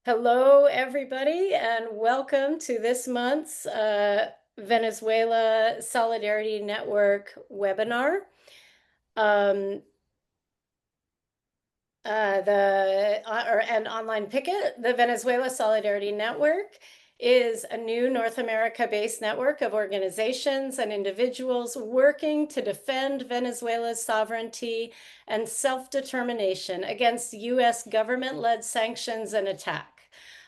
Hello, everybody, and welcome to this month's Venezuela Solidarity Network webinar. An online picket. The Venezuela Solidarity Network is a new North America-based network of organizations and individuals working to defend Venezuela's sovereignty and self-determination against U.S. government-led sanctions and attack.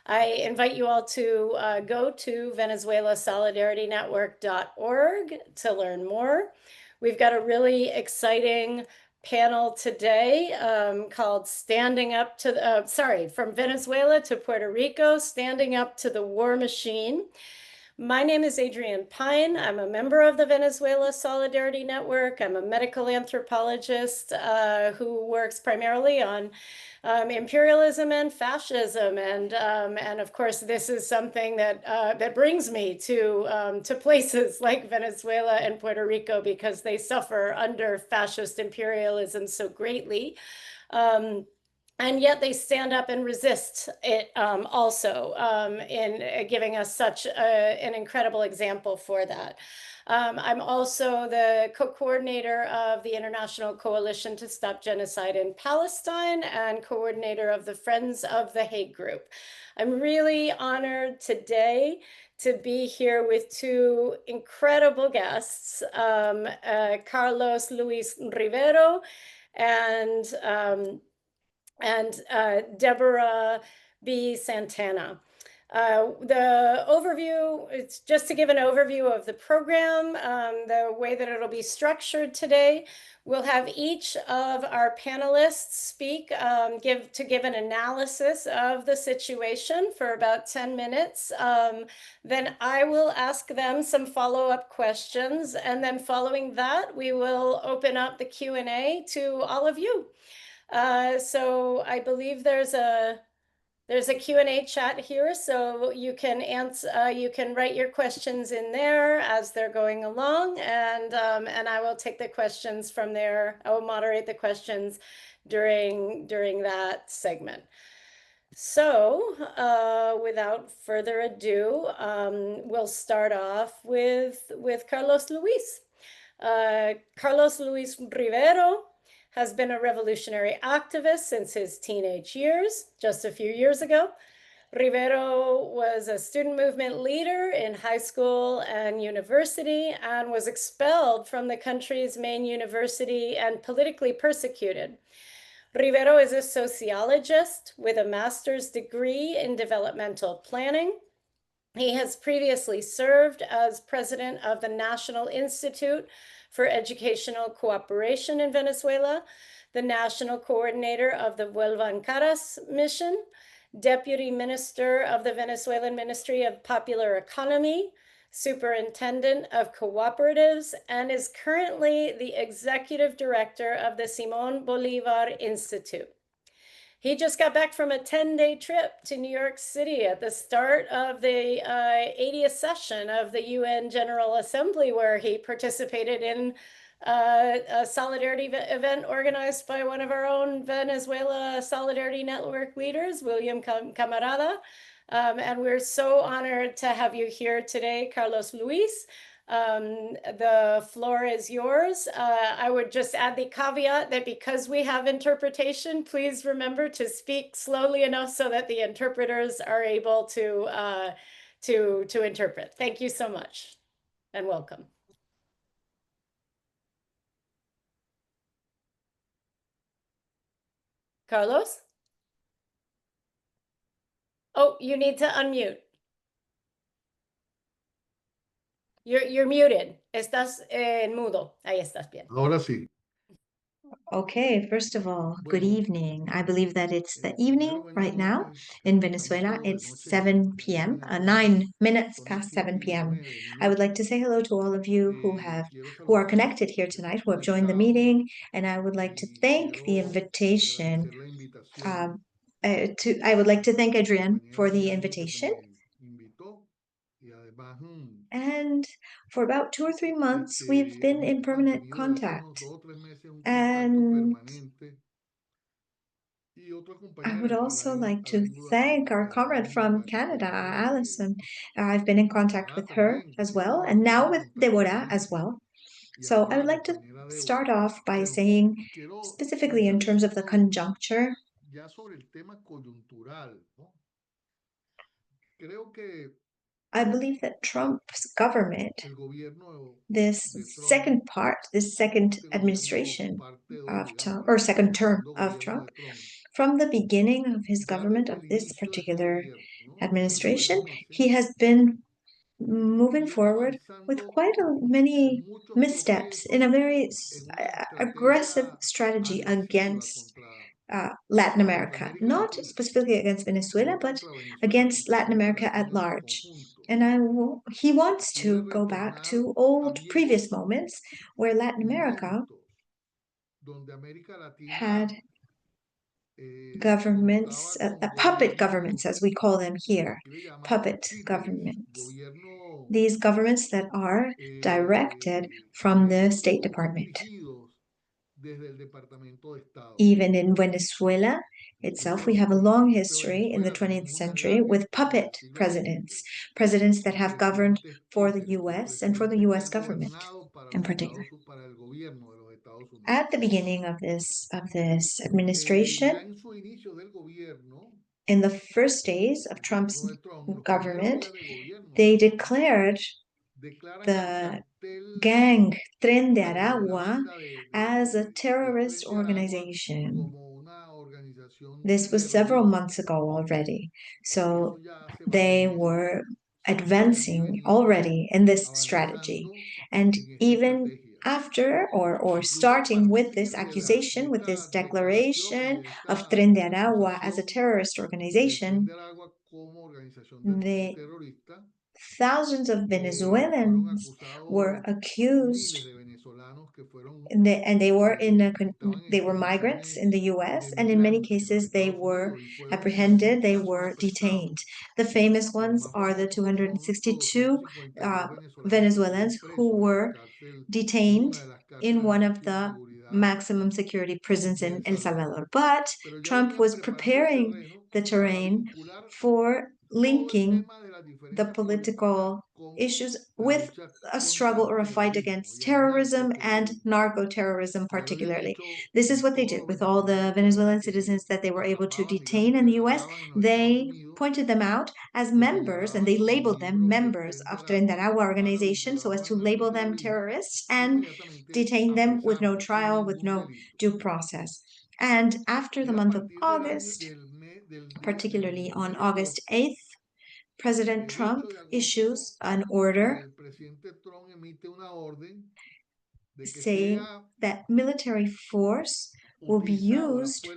I invite you all to go to venezuelasolidaritynetwork.org to learn more. We've got a really exciting panel today called Standing Up to the, from Venezuela to Puerto Rico, Standing Up to the War Machine. My name is Adrienne Pine. I'm a member of the Venezuela Solidarity Network. I'm a medical anthropologist who works primarily on imperialism and fascism, and of course, this is something that brings me to places like Venezuela and Puerto Rico because they suffer under fascist imperialism so greatly. And yet they stand up and resist it also in giving us such an incredible example for that. I'm also the co-coordinator of the International Coalition to Stop Genocide in Palestine and coordinator of the Friends of the Hague Group. I'm really honored today to be here with two incredible guests, Carlos Luis Rivero and Déborah B. Santana. The overview, it's just to give an overview of the program, the way that it'll be structured today. We'll have each of our panelists speak, give an analysis of the situation for about 10 minutes. Then I will ask them some follow-up questions, and then following that, we will open up the Q&A to all of you. So I believe there's a Q&A chat here, so you can answer, you can write your questions in there as they're going along, and I will take the questions from there. I will moderate the questions during that segment. So without further ado, we'll start off with Carlos Luis. Carlos Luis Rivero has been a revolutionary activist since his teenage years. Just a few years ago, Rivero was a student movement leader in high school and university and was expelled from the country's main university and politically persecuted. Rivero is a sociologist with a master's degree in developmental planning. He has previously served as president of the National Institute for Educational Cooperation in Venezuela, the national coordinator of the Vuelvan Caras mission, deputy minister of the Venezuelan Ministry of Popular Economy, superintendent of cooperatives, and is currently the executive director of the Simon Bolivar Institute. He just got back from a 10-day trip to New York City at the start of the 80th session of the UN General Assembly, where he participated in a solidarity event organized by one of our own Venezuela Solidarity Network leaders, William Camarada. And we're so honored to have you here today, Carlos Luis. The floor is yours. I would just add the caveat that because we have interpretation, please remember to speak slowly enough so that the interpreters are able to interpret. Thank you so much and welcome. Carlos? Oh, you need to unmute. You're muted. Estás mudo. Ahí estás bien. Ahora sí. Okay, first of all, good evening. I believe that it's the evening right now in Venezuela. It's 7 p.m., 9 minutes past 7 p.m. I would like to say hello to all of you who are connected here tonight, who have joined the meeting, and I would like to thank the invitation. I would like to thank Adrienne for the invitation. And for about 2 or 3 months, we've been in permanent contact. And I would also like to thank our comrade from Canada, Allison. I've been in contact with her as well, and now with Déborah as well. So I would like to start off by saying, specifically in terms of the conjuncture, I believe that Trump's government, this second part, this second administration of Trump, or second term of Trump, from the beginning of his government, of this particular administration, he has been moving forward with quite many missteps in a very aggressive strategy against Latin America, not specifically against Venezuela, but against Latin America at large. And he wants to go back to old previous moments where Latin America had governments, puppet governments, as we call them here, puppet governments. These governments that are directed from the State Department. Even in Venezuela itself, we have a long history in the 20th century with puppet presidents, presidents that have governed for the US and for the US government in particular. At the beginning of this administration, in the first days of Trump's government, they declared the gang Tren de Aragua as a terrorist organization. This was several months ago already. So they were advancing already in this strategy. And even after or starting with this accusation, with this declaration of Tren de Aragua as a terrorist organization, the thousands of Venezuelans were accused, and they were migrants in the U.S., and in many cases they were apprehended, they were detained. The famous ones are the 262 Venezuelans who were detained in one of the maximum security prisons in El Salvador. But Trump was preparing the terrain for linking the political issues with a struggle or a fight against terrorism and narco-terrorism particularly. This is what they did with all the Venezuelan citizens that they were able to detain in the US. They pointed them out as members and they labeled them members of Tren de Aragua organization so as to label them terrorists and detain them with no trial, with no due process. And after the month of August, particularly on August 8th, President Trump issues an order saying that military force will be used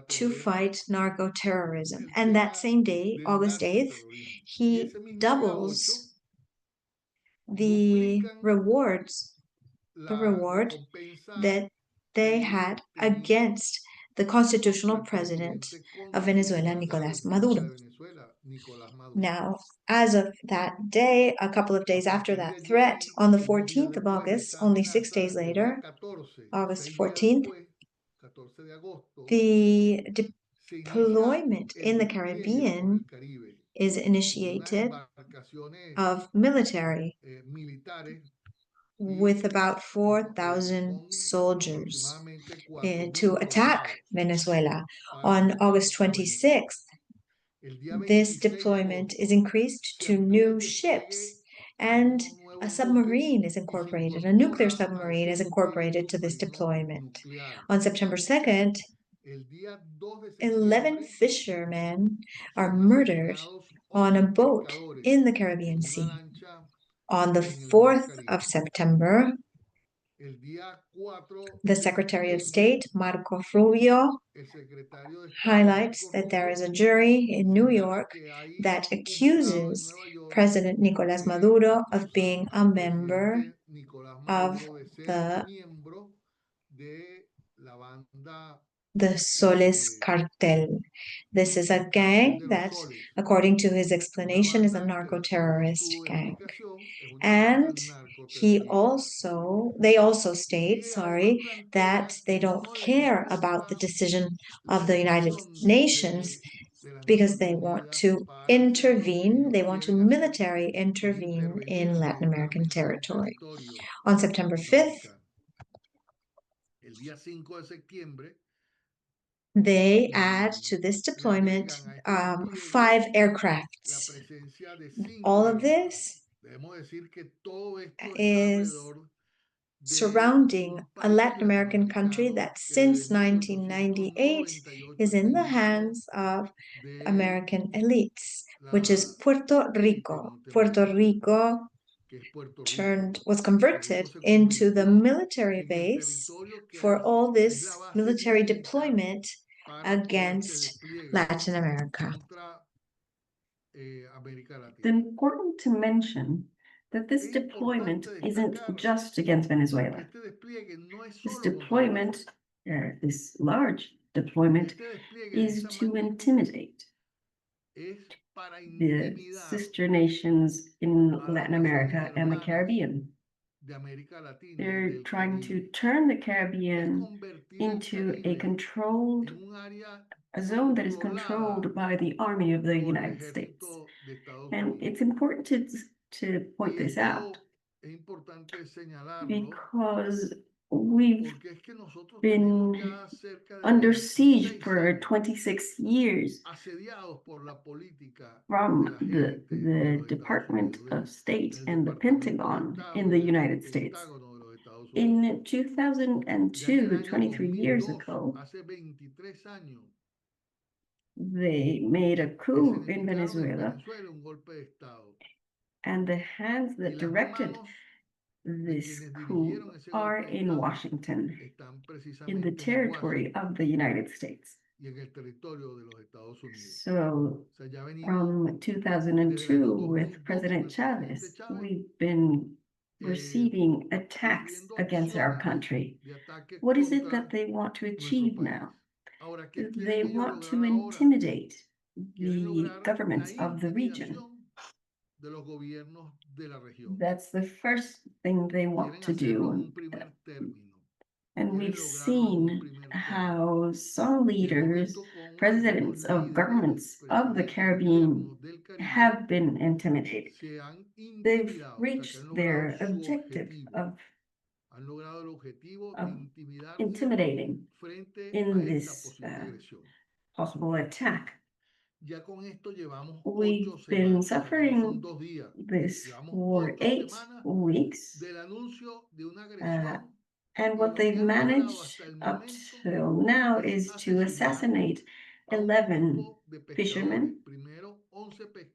to fight narco-terrorism. And that same day, August 8th, he doubles the reward that they had against the constitutional president of Venezuela, Nicolás Maduro. Now, as of that day, a couple of days after that threat, on the 14th of August, only 6 days later, August 14th, the deployment in the Caribbean is initiated of military with about 4,000 soldiers to attack Venezuela. On August 26th, this deployment is increased to new ships, and a submarine is incorporated, a nuclear submarine is incorporated to this deployment. On September 2nd, 11 fishermen are murdered on a boat in the Caribbean Sea. On the 4th of September, the Secretary of State, Marco Rubio, highlights that there is a jury in New York that accuses President Nicolás Maduro of being a member of the Soles cartel. This is a gang that, according to his explanation, is a narco-terrorist gang. And They also state, that they don't care about the decision of the United Nations because they want to intervene, they want to military intervene in Latin American territory. On September 5th, they add to this deployment 5 aircrafts. All of this is surrounding a Latin American country that since 1998 is in the hands of American elites, which is Puerto Rico. Puerto Rico was converted into the military base for all this military deployment against Latin America. It's important to mention that this deployment isn't just against Venezuela. This deployment, this large deployment, is to intimidate the sister nations in Latin America and the Caribbean. They're trying to turn the Caribbean into a zone that is controlled by the Army of the United States. And it's important to point this out because we've been under siege for 26 years from the Department of State and the Pentagon in the United States. In 2002, 23 years ago, they made a coup in Venezuela, and the hands that directed this coup are in Washington, in the territory of the United States. So from 2002 with President Chavez, we've been receiving attacks against our country. What is it that they want to achieve now? They want to intimidate the governments of the region. That's the first thing they want to do. And we've seen how some leaders, presidents of governments of the Caribbean, have been intimidated. They've reached their objective of intimidating in this possible attack. We've been suffering this for 8 weeks. And what they've managed up till now is to assassinate 11 fishermen,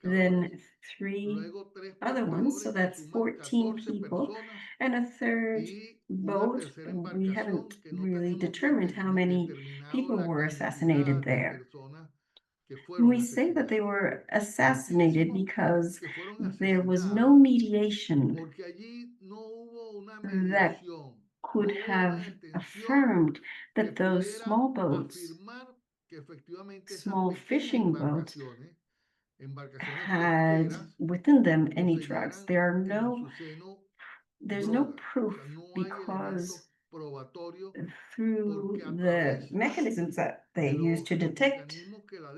then 3 other ones, so that's 14 people, and a third boat. We haven't really determined how many people were assassinated there. We say that they were assassinated because there was no mediation that could have affirmed that those small boats, small fishing boats, had within them any drugs. There's no proof because through the mechanisms that they use to detect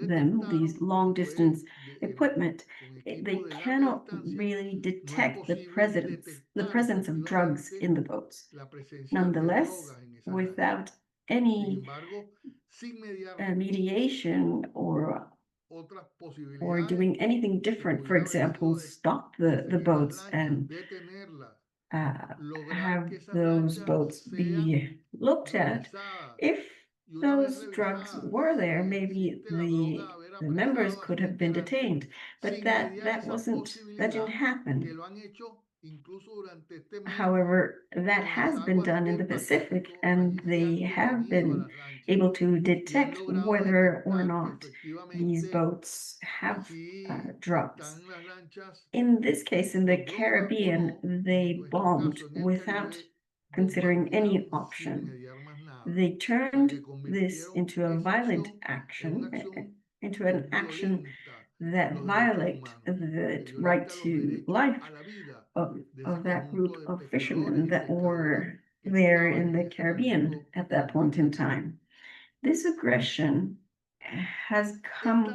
them, these long distance equipment, they cannot really detect the presence of drugs in the boats. Nonetheless, without any mediation or doing anything different, for example, stop the boats and have those boats be looked at. If those drugs were there, maybe the members could have been detained, but that didn't happen. However, that has been done in the Pacific, and they have been able to detect whether or not these boats have drugs. In this case, in the Caribbean, they bombed without considering any option. They turned this into a violent action, into an action that violates the right to life of that group of fishermen that were there in the Caribbean at that point in time. This aggression has come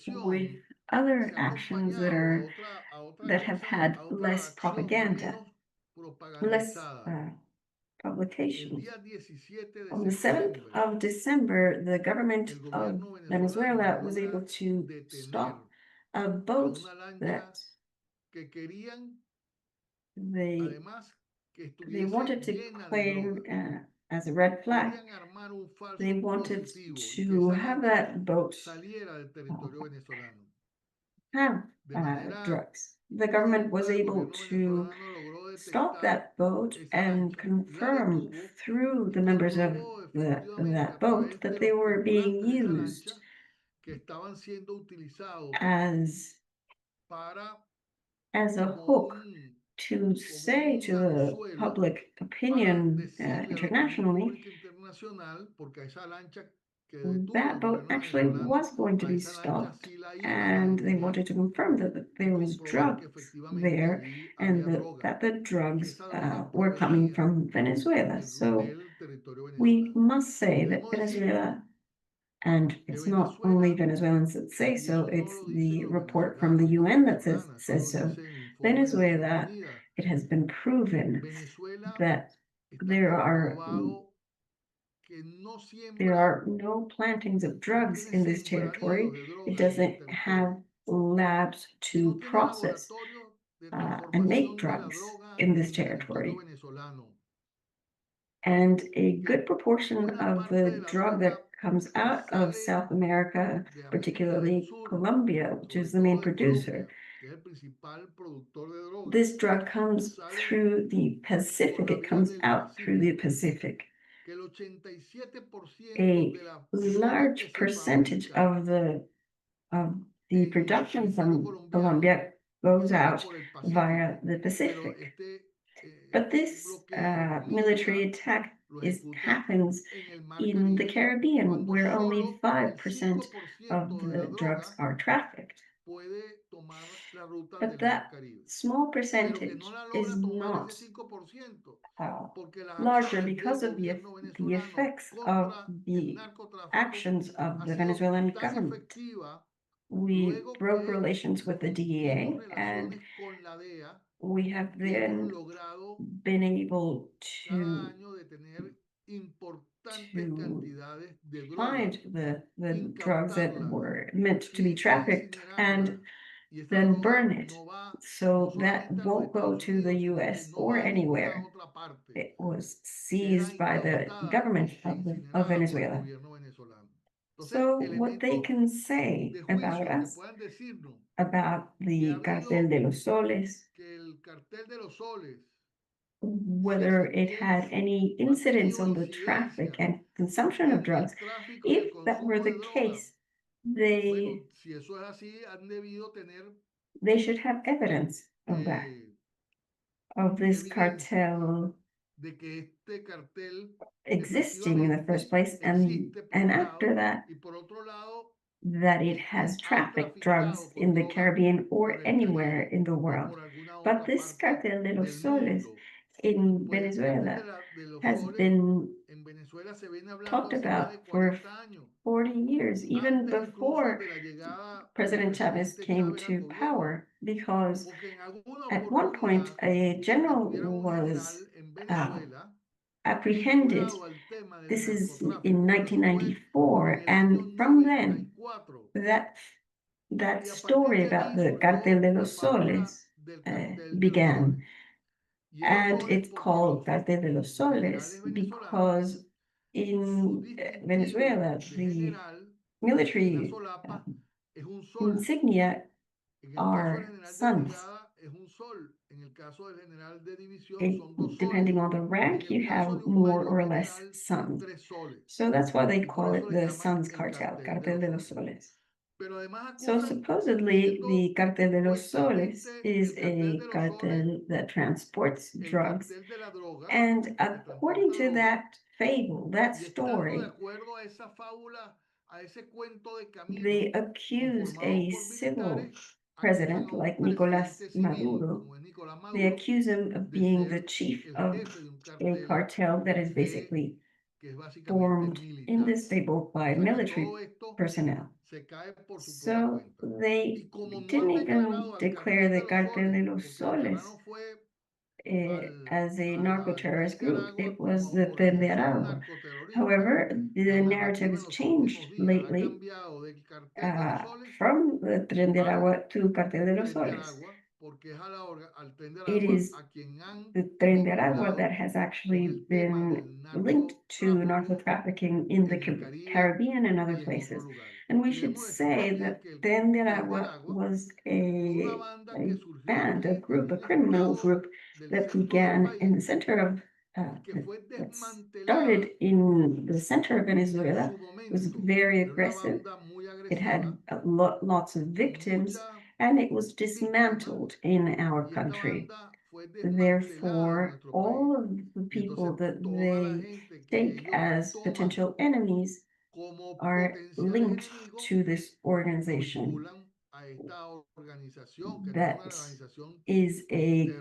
with other actions that have had less propaganda, less publications. On the 7th of December, the government of Venezuela was able to stop a boat that they wanted to claim as a red flag. They wanted to have that boat have drugs. The government was able to stop that boat and confirm through the members of that boat that they were being used as a hook to say to the public opinion internationally that boat actually was going to be stopped, and they wanted to confirm that there was drugs there and that the drugs were coming from Venezuela. So we must say that Venezuela, and it's not only Venezuelans that say so, it's the report from the UN that says so. Venezuela, it has been proven that there are no plantings of drugs in this territory. It doesn't have labs to process and make drugs in this territory. And a good proportion of the drug that comes out of South America, particularly Colombia, which is the main producer, this drug comes through the Pacific. It comes out through the Pacific. A large percentage of the production from Colombia goes out via the Pacific. But this military attack happens in the Caribbean, where only 5% of the drugs are trafficked. But that small percentage is not larger because of the effects of the actions of the Venezuelan government. We broke relations with the DEA, and we have then been able to find the drugs that were meant to be trafficked and then burn it. So that won't go to the US or anywhere. It was seized by the government of Venezuela. So what they can say about us, about the Cartel de los Soles, whether it had any incidence on the traffic and consumption of drugs, if that were the case, they should have evidence of that, of this cartel existing in the first place, and after that, that it has trafficked drugs in the Caribbean or anywhere in the world. But this Cartel de los Soles in Venezuela has been talked about for 40 years, even before President Chavez came to power, because at one point a general was apprehended. This is in 1994, and from then, that story about the Cartel de los Soles began. And it's called Cartel de los Soles because in Venezuela, the military insignia are suns. Depending on the rank, you have more or less suns. So that's why they call it the Suns Cartel, Cartel de los Soles. So supposedly the Cartel de los Soles is a cartel that transports drugs, and according to that fable, that story, they accuse a civil president like Nicolas Maduro They accuse him of being the chief of a cartel that is basically formed in this fable by military personnel. So they didn't even declare the Cartel de los Soles as a narco-terrorist group. It was the Tren de Aragua. However, the narrative has changed lately from the Tren de Aragua to Cartel de los Soles. It is the Tren de Aragua that has actually been linked to narco trafficking in the Caribbean and other places. And we should say that Tren de Aragua was a band, a group, a criminal group that began in the center of, that started in the center of Venezuela. It was very aggressive. It had lots of victims, and it was dismantled in our country. Therefore, all of the people that they take as potential enemies are linked to this organization that is a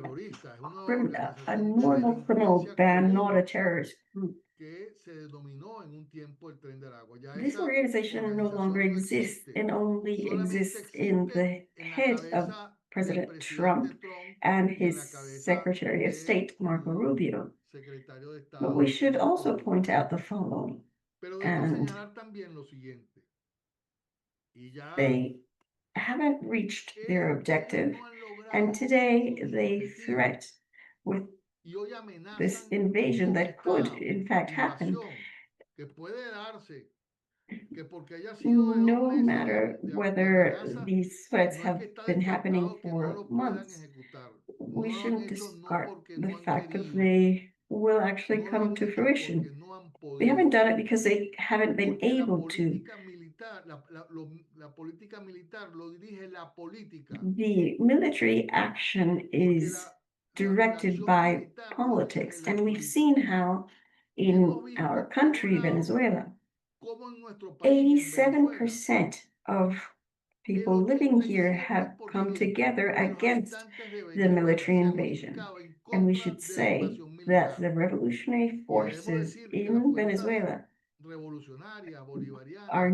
normal criminal band, not a terrorist group. This organization no longer exists and only exists in the head of President Trump and his Secretary of State, Marco Rubio. But we should also point out the following, and they haven't reached their objective, and today they threat with this invasion that could, in fact, happen. No matter whether these threats have been happening for months, we shouldn't discard the fact that they will actually come to fruition. They haven't done it because they haven't been able to. The military action is directed by politics, and we've seen how in our country, Venezuela, 87% of people living here have come together against the military invasion. And we should say that the revolutionary forces in Venezuela are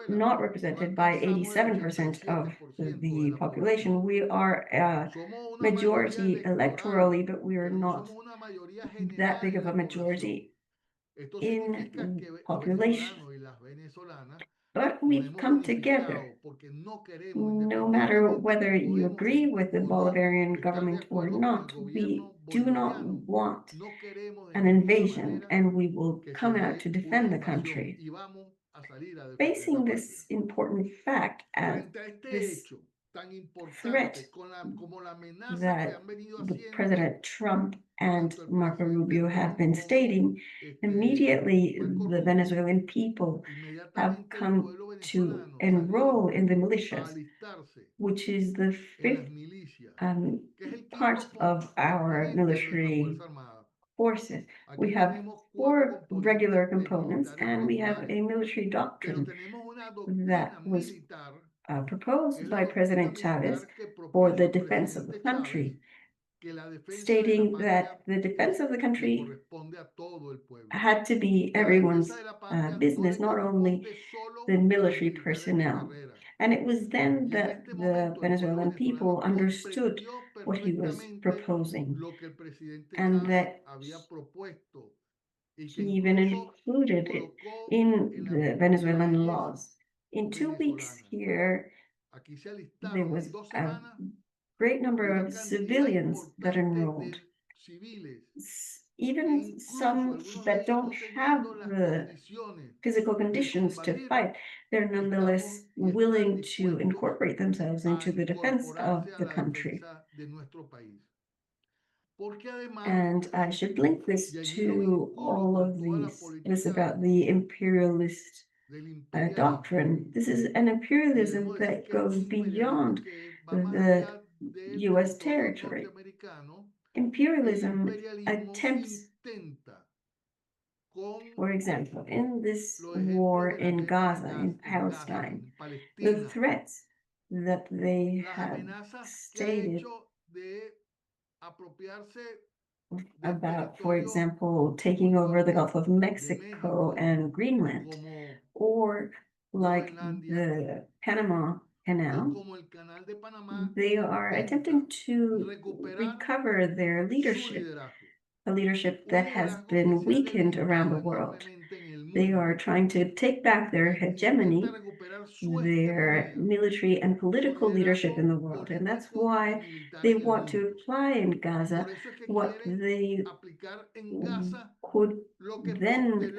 not represented by 87% of the population. We are a majority electorally, but we are not that big of a majority in population. But we've come together. No matter whether you agree with the Bolivarian government or not, we do not want an invasion, and we will come out to defend the country. Facing this important fact as this threat that President Trump and Marco Rubio have been stating, immediately the Venezuelan people have come to enroll in the militias, which is the fifth part of our military forces. We have 4 regular components, and we have a military doctrine that was proposed by President Chavez for the defense of the country, stating that the defense of the country had to be everyone's business, not only the military personnel. And it was then that the Venezuelan people understood what he was proposing, and that he even included it in the Venezuelan laws. In 2 weeks here, there was a great number of civilians that enrolled, even some that don't have the physical conditions to fight. They're nonetheless willing to incorporate themselves into the defense of the country. And I should link this to all of these. This about the imperialist doctrine. This is an imperialism that goes beyond the US territory. Imperialism attempts, for example, in this war in Gaza, in Palestine, the threats that they have stated about, for example, taking over the Gulf of Mexico and Greenland, or like the Panama Canal. They are attempting to recover their leadership, a leadership that has been weakened around the world. They are trying to take back their hegemony, their military and political leadership in the world. And that's why they want to apply in Gaza what they could then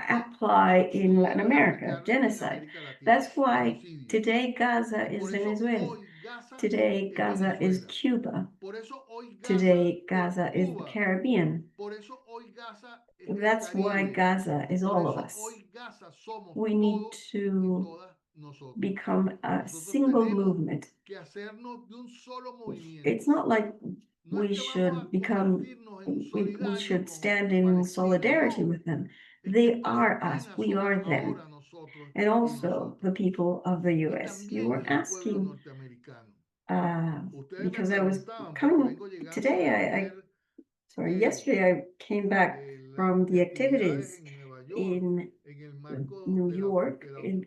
apply in Latin America, genocide. That's why today Gaza is Venezuela. Today Gaza is Cuba. Today Gaza is the Caribbean. That's why Gaza is all of us. We need to become a single movement. It's not like we should we should stand in solidarity with them. They are us, we are them. And also the people of the US. You were asking, because I was coming today, yesterday I came back from the activities in New York in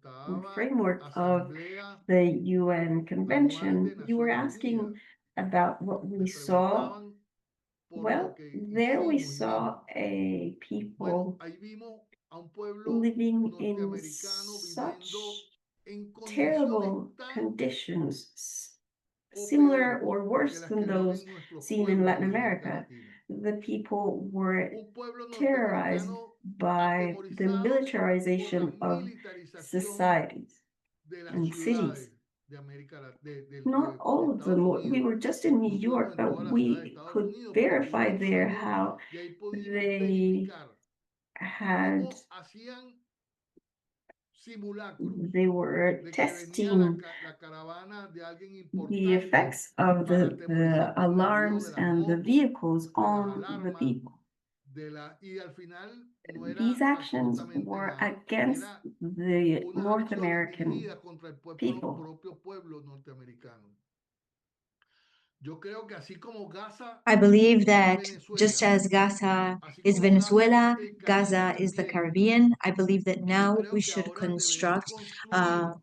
the framework of the UN Convention. You were asking about what we saw. Well, there we saw a people living in such terrible conditions, similar or worse than those seen in Latin America. The people were terrorized by the militarization of societies and cities. Not all of them. We were just in New York, but we could verify there how they had they were testing the effects of the alarms and the vehicles on the people. These actions were against the North American people. I believe that just as Gaza is Venezuela, Gaza is the Caribbean. I believe that now we should construct a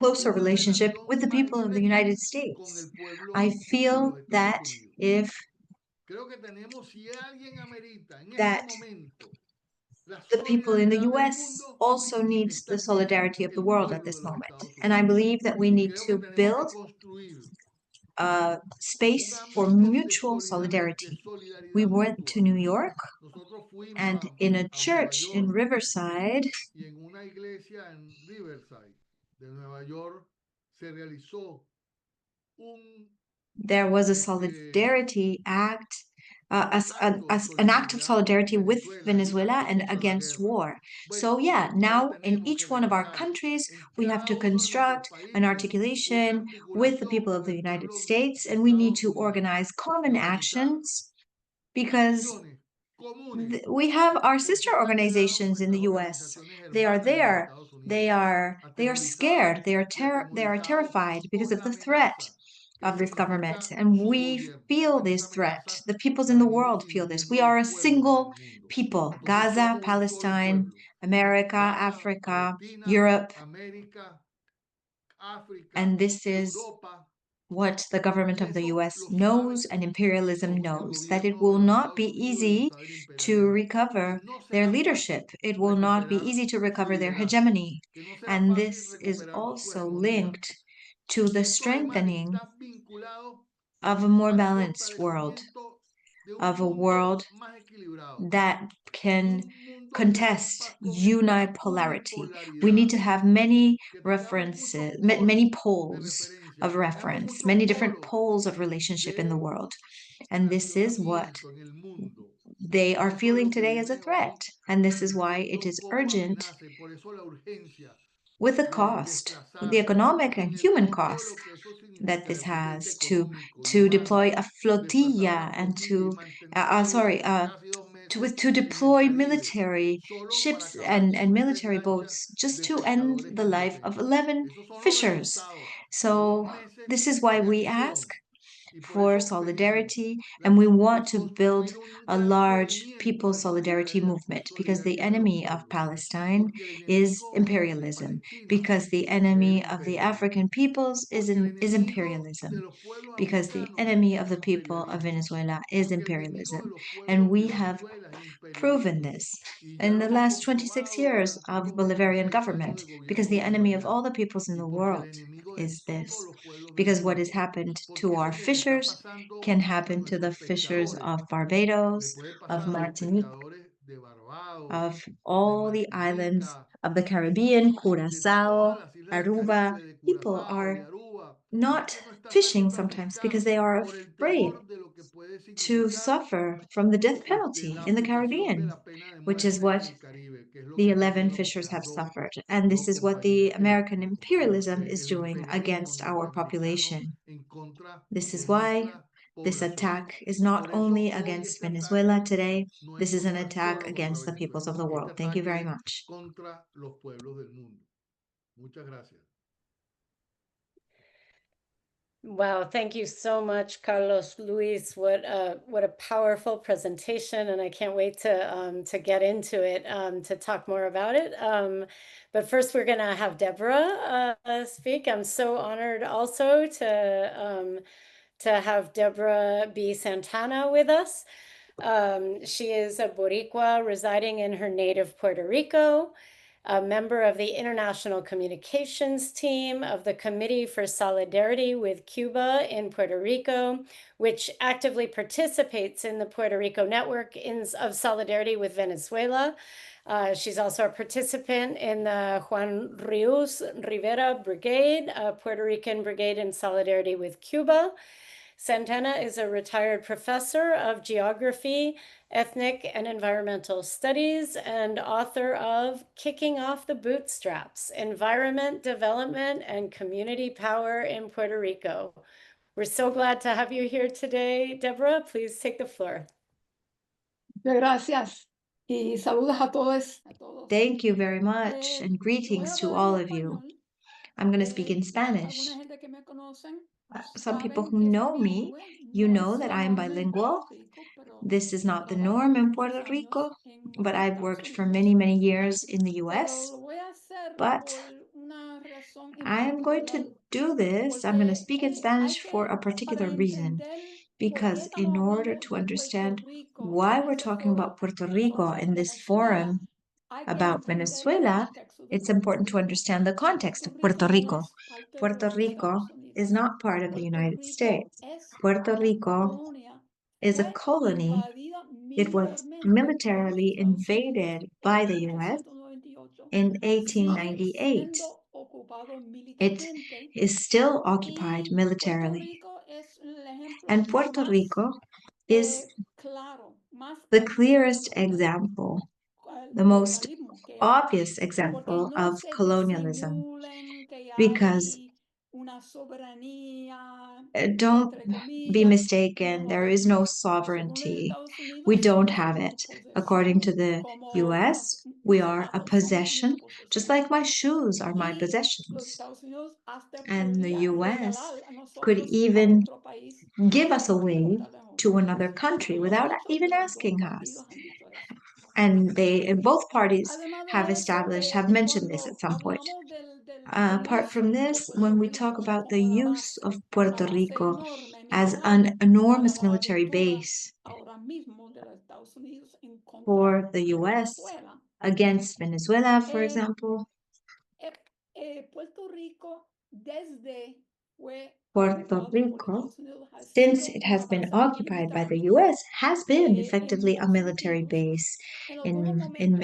closer relationship with the people of the United States. I feel that if that the people in the US also needs the solidarity of the world at this moment. And I believe that we need to build a space for mutual solidarity. We went to New York, and in a church in Riverside, there was a solidarity act, an act of solidarity with Venezuela and against war. So yeah, now in each one of our countries, we have to construct an articulation with the people of the United States, and we need to organize common actions because we have our sister organizations in the US. They are there. They are scared. They are terrified because of the threat of this government. And we feel this threat. The peoples in the world feel this. We are a single people. Gaza, Palestine, America, Africa, Europe. And this is what the government of the US knows and imperialism knows, that it will not be easy to recover their leadership. It will not be easy to recover their hegemony. And this is also linked to the strengthening of a more balanced world, of a world that can contest unipolarity. We need to have many references, many poles of reference, many different poles of relationship in the world. And this is what they are feeling today as a threat. And this is why it is urgent with the cost, with the economic and human costs that this has to deploy a flotilla and to deploy military ships and military boats just to end the life of 11 fishers. So this is why we ask for solidarity, and we want to build a large people's solidarity movement because the enemy of Palestine is imperialism, because the enemy of the African peoples is imperialism, because the enemy of the people of Venezuela is imperialism. And we have proven this in the last 26 years of Bolivarian government, because the enemy of all the peoples in the world is this. Because what has happened to our fishers can happen to the fishers of Barbados, of Martinique, of all the islands of the Caribbean, Curacao, Aruba. People are not fishing sometimes because they are afraid to suffer from the death penalty in the Caribbean, which is what the 11 fishers have suffered. And this is what the American imperialism is doing against our population. This is why this attack is not only against Venezuela today, this is an attack against the peoples of the world. Thank you very much. Wow, thank you so much, Carlos Luis. What a powerful presentation, and I can't wait to get into it to talk more about it. But first, we're gonna have Déborah speak. I'm so honored also to have Déborah B. Santana with us. She is a Boricua residing in her native Puerto Rico, a member of the International Communications Team of the Committee for Solidarity with Cuba in Puerto Rico, which actively participates in the Puerto Rico network of solidarity with Venezuela. She's also a participant in the Juan Rius Rivera Brigade, a Puerto Rican brigade in solidarity with Cuba. Santana is a retired professor of geography, ethnic and environmental studies, and author of Kicking Off the Bootstraps, Environment, Development, and Community Power in Puerto Rico. We're so glad to have you here today. Déborah, please take the floor. Gracias y saludos a todos. Thank you very much, and greetings to all of you. I'm going to speak in Spanish. Some people who know me, you know that I am bilingual. This is not the norm in Puerto Rico, but I've worked for many, many years in the US. But I'm going to do this. I'm going to speak in Spanish for a particular reason, because in order to understand why we're talking about Puerto Rico in this forum about Venezuela, it's important to understand the context of Puerto Rico. Puerto Rico is not part of the United States. Puerto Rico is a colony. It was militarily invaded by the US in 1898. It is still occupied militarily. And Puerto Rico is the clearest example, the most obvious example of colonialism, because don't be mistaken, there is no sovereignty. We don't have it. According to the US, we are a possession, just like my shoes are my possessions. And the US could even give us away to another country without even asking us. And both parties have mentioned this at some point. Apart from this, when we talk about the use of Puerto Rico as an enormous military base for the US against Venezuela, for example, Puerto Rico, since it has been occupied by the US, has been effectively a military base in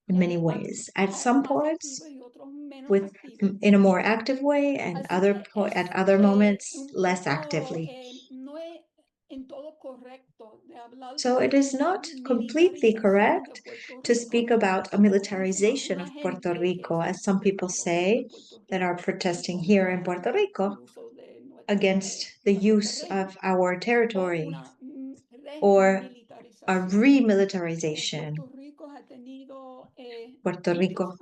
many ways. At some points, in a more active way, and at other moments less actively. So it is not completely correct to speak about a militarization of Puerto Rico, as some people say that are protesting here in Puerto Rico against the use of our territory, or a remilitarization. Puerto Rico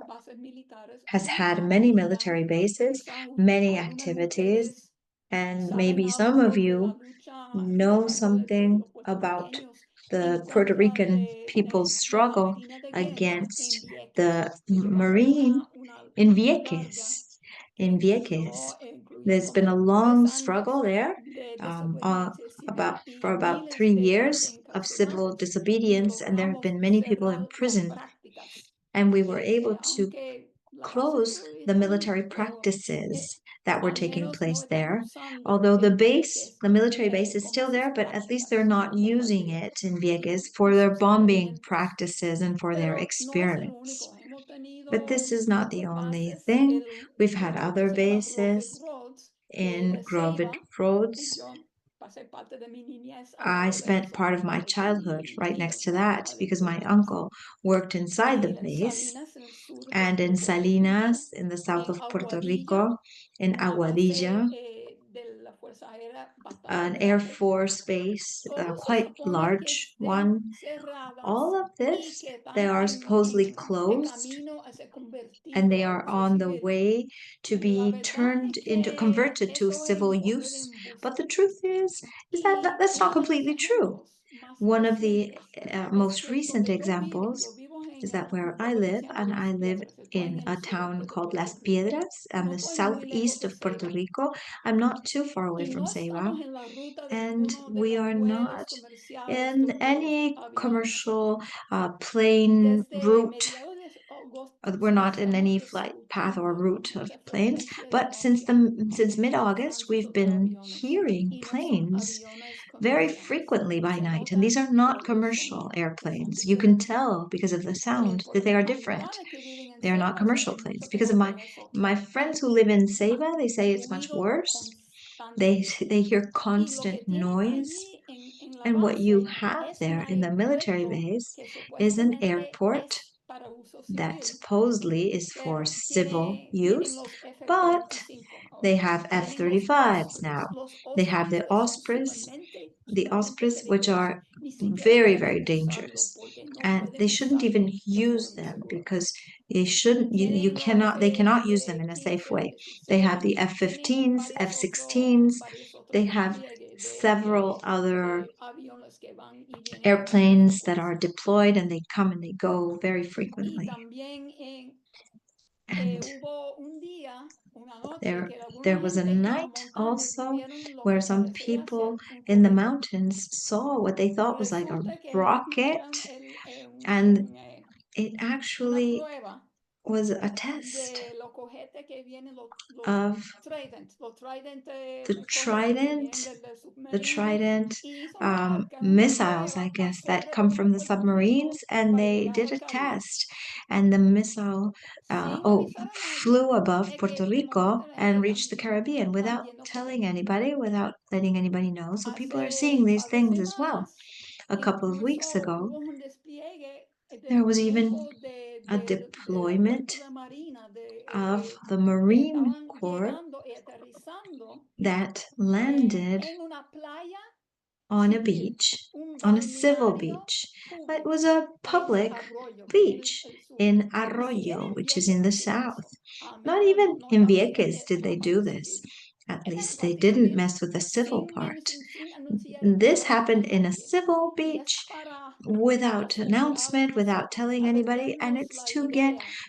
has had many military bases, many activities, And saben maybe some algo of de la you lucha know de something los about puertorriqueños en the Puerto contra Rican de people's la struggle Marina de Guerra en against Vieques. the Eso va a ser Marine una in lucha larga Vieques. que In Vieques. inició, incluyó There's been como a 3 long struggle años there de desobediencia civil for y about miles 3 de gente years of civil encarcelados, y disobedience, and there have logramos been many people cerrar las imprisoned. prácticas. And we were able to Aunque la base close todavía the está ahí, military pero practices that were al taking menos no place están there. usando Although the Vieques military base is como still sus there, but at least prácticas they're not como using cuartel it in Vieques for y their sus bombing experimentos. practices and for their Pero no es el experiments. único. Hemos But tenido this is not the otras only bases. thing. We've had Otro other se llama Grovet bases Roads, que es in de Grovet Ceiba. Y Roads. yo pasé parte de mi niñez al I lado de spent eso, part of my porque childhood mi right tío next to that trabajaba because dentro my de la base. uncle worked inside the Y en base. Salinas, en el sur And de in Puerto Rico, Salinas, in the south en of Puerto Aguadilla, Rico, in una Aguadilla, base de la Fuerza Aérea bastante an Air grande. Force base, a Todos se quite supone que large estén one. All cerradas of y this, que they están are supposedly en closed, camino a ser and they convertido a are uso on the civil. way to La be verdad turned es into, que converted to eso es civil un poco de use. But the embuste. truth is that Y that's not uno de los completely true. ejemplos más One of the recientes es most que recent donde yo examples vivo is en that where un I pueblo que live, se llama and I Las live Piedras, estoy in en a el town sureste de called Puerto Las Rico, Piedras, on no the estoy muy lejos southeast de of Puerto Ceiba. Rico. I'm not too far away Y from no Ceiba, estamos en la ruta de and ninguno de we los are vuelos not comerciales in de los any aviones. commercial plane Desde route. mediados de We're agosto not in any estamos flight path or escuchando route of muchas planes, frecuencias de but noche since de mid-August, tránsito we've de been aviones hearing y no son planes aviones very comerciales. frequently by Se night, and nota these are not por el commercial sonido que son airplanes. You can diferentes. tell because of the sound Por that lo they are menos different. amistades que viven en They are not Ceiba dicen que commercial es planes. mucho Because of peor que en eso. my friends Hay who live in Ceiba, they say it's much ruido worse. They constantemente. hear Y lo que constant tienen noise, allí en la and what you base have es un there in the military aeropuerto base que is an supuestamente airport es para uso that civil, supposedly is for pero civil tienen use, los but F-35 they ahora, have tienen los F-35s Ospreys. now. Los They have the Ospreys son Ospreys, sumamente which peligrosos. are Ni siquiera very, deben very usarlo dangerous. porque no And they pueden shouldn't even usarlo de use forma them segura. because you Tienen los cannot, they cannot use them in a safe F-15, way. They have the tienen F-15s, F-16s, varios otros they have despliegues several other aviones que van y vienen a diferentes airplanes that are frecuencias. deployed and they come and they go very Y frequently. también And hubo un día, una noche, there que alguna there was a gente en la night montaña also vieron lo where que some parecía people ser un in the cohete. mountains saw what they thought was like a Resulta que rocket, eran and it una actually prueba was a test de los cohetes que vienen, of Los Trident the cohetes que Trident, vienen del submarino. Y hizo una missiles, I prueba guess, that sobre come todo from the Puerto submarines, Rico and para they llegar did al a Caribe. test, and the missile Sin avisar a nadie. flew above Es Puerto que de momento Rico la and gente reached the también Caribbean están without viendo telling cohetes. anybody, without letting anybody know. So people are seeing Hace these par de things as well. semanas A couple of weeks incluso ago, hubo un despliegue de there was un even grupo a de la deployment Fuerza de Marina of the que Marine estaban Corps llegando y aterrizando that landed en una playa on a civil, beach, un on a civil balneario beach. It was público a en public Arroyo, en beach el sur. in Ni siquiera Arroyo, en which is in Vieques the hicieron south. eso. Al Not menos even no in parecía Vieques que did they una do parte this. civil. At Era en least they parte didn't civil mess with the civil part. sin anunciar This a happened in a nadie. civil Y es beach para without acostumbrarnos announcement, a without nosotros, telling a anybody, and vendernos it's la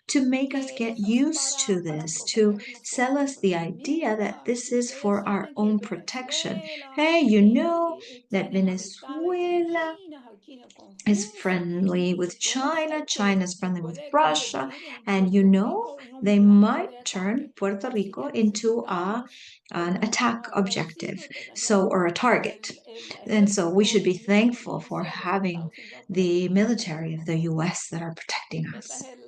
to idea make us que get eso es used to para this, to proteger sell nosotros. us the Pero idea that mira, this is ustedes for our saben que own protection. Venezuela Hey, you know that tiene amistades con Venezuela China con is Rusia, friendly y with puede China, ser que China's se friendly with puede Russia, convertir en and Puerto Rico en un they blanco might de turn ataque. Puerto Así Rico que into necesitamos, an attack estamos objective, agradecidos de tener or a target. el And so we ejército should y be thankful for milicia de los having Estados Unidos the protegiendo military of the nosotros. US that are protecting Ese es us. el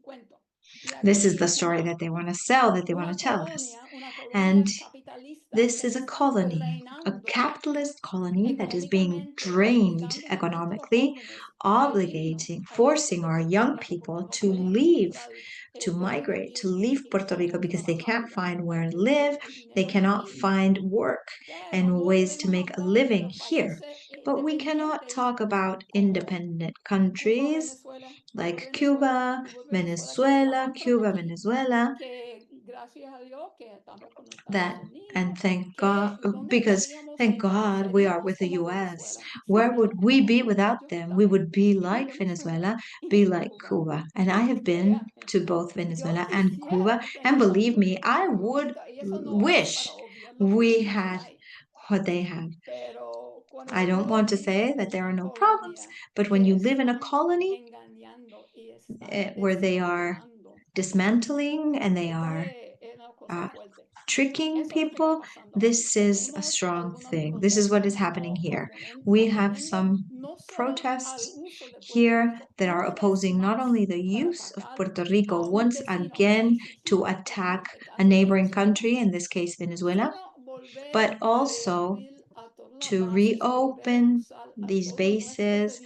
cuento. Y This is the aquí story that they want to sell, that they want to tell us. una And colonia capitalista this que is a está colony, a drenando capitalist colony that is being económicamente, drained obligando a nuestros economically, jóvenes a irnos, obligating, a irse forcing de our Puerto young Rico porque people no to pueden leave, encontrar to dónde migrate, to vivir leave y Puerto Rico cómo because they trabajar can't y find ganar where to live, el they dinero cannot aquí. find work Pero and no ways to podemos make a hablar de living los here. países But we cannot independientes talk about como independent Cuba, countries Venezuela, like Cuba, que estamos Venezuela, prometiendo Venezuela, que that, and thank God, because thank God we are with the US. Where would we be without them? We would be like Venezuela, be like Cuba. And I have been to both Venezuela and Cuba, and believe me, I would wish we had what they have. I don't want to say that there are no problems, but when you live in a colony where they are dismantling and they are tricking people, this is a strong thing. This is what is happening here. We have some protests here that are opposing not only the use of Puerto Rico once again to attack a neighboring country, in this case Venezuela, but also to reopen these bases,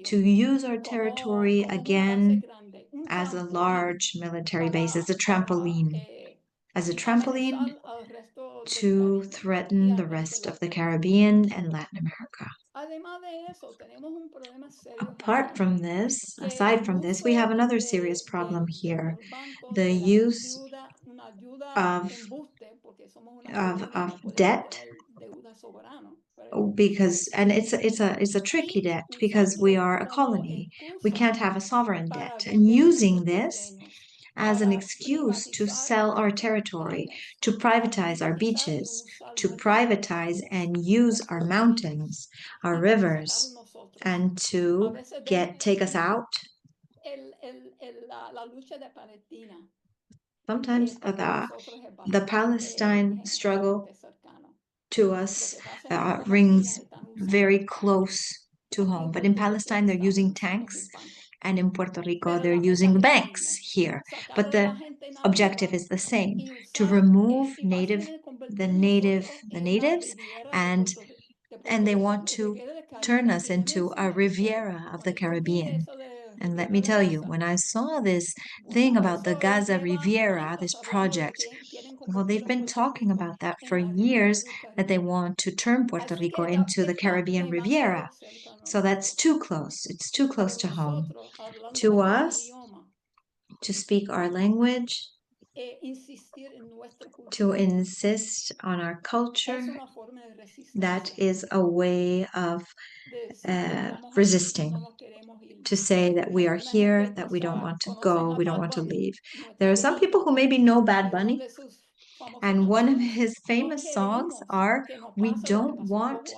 to use our territory again as a large military base, as a trampoline to threaten the rest of the Caribbean and Latin America. Aside from this, we have another serious problem here. The use of debt, because, and it's a tricky debt because we are a colony. We can't have a sovereign debt, and using this as an excuse to sell our territory, to privatize our beaches, to privatize and use our mountains, our rivers, and to take us out. Sometimes the Palestine struggle to us rings very close to home. But in Palestine, they're using tanks, and in Puerto Rico, they're using banks here. But the objective is the same: to remove the natives, and they want to turn us into a Riviera of the Caribbean. And let me tell you, when I saw this thing about the Gaza Riviera, this project, well, they've been talking about that for years, that they want to turn Puerto Rico into the Caribbean Riviera. So that's too close. It's too close to home. To us, to speak our language, to insist on our culture, that is a way of resisting, to say that we are here, that we don't want to go, we don't want to leave. There are some people who maybe know Bad Bunny, and one of his famous songs are, "We don't want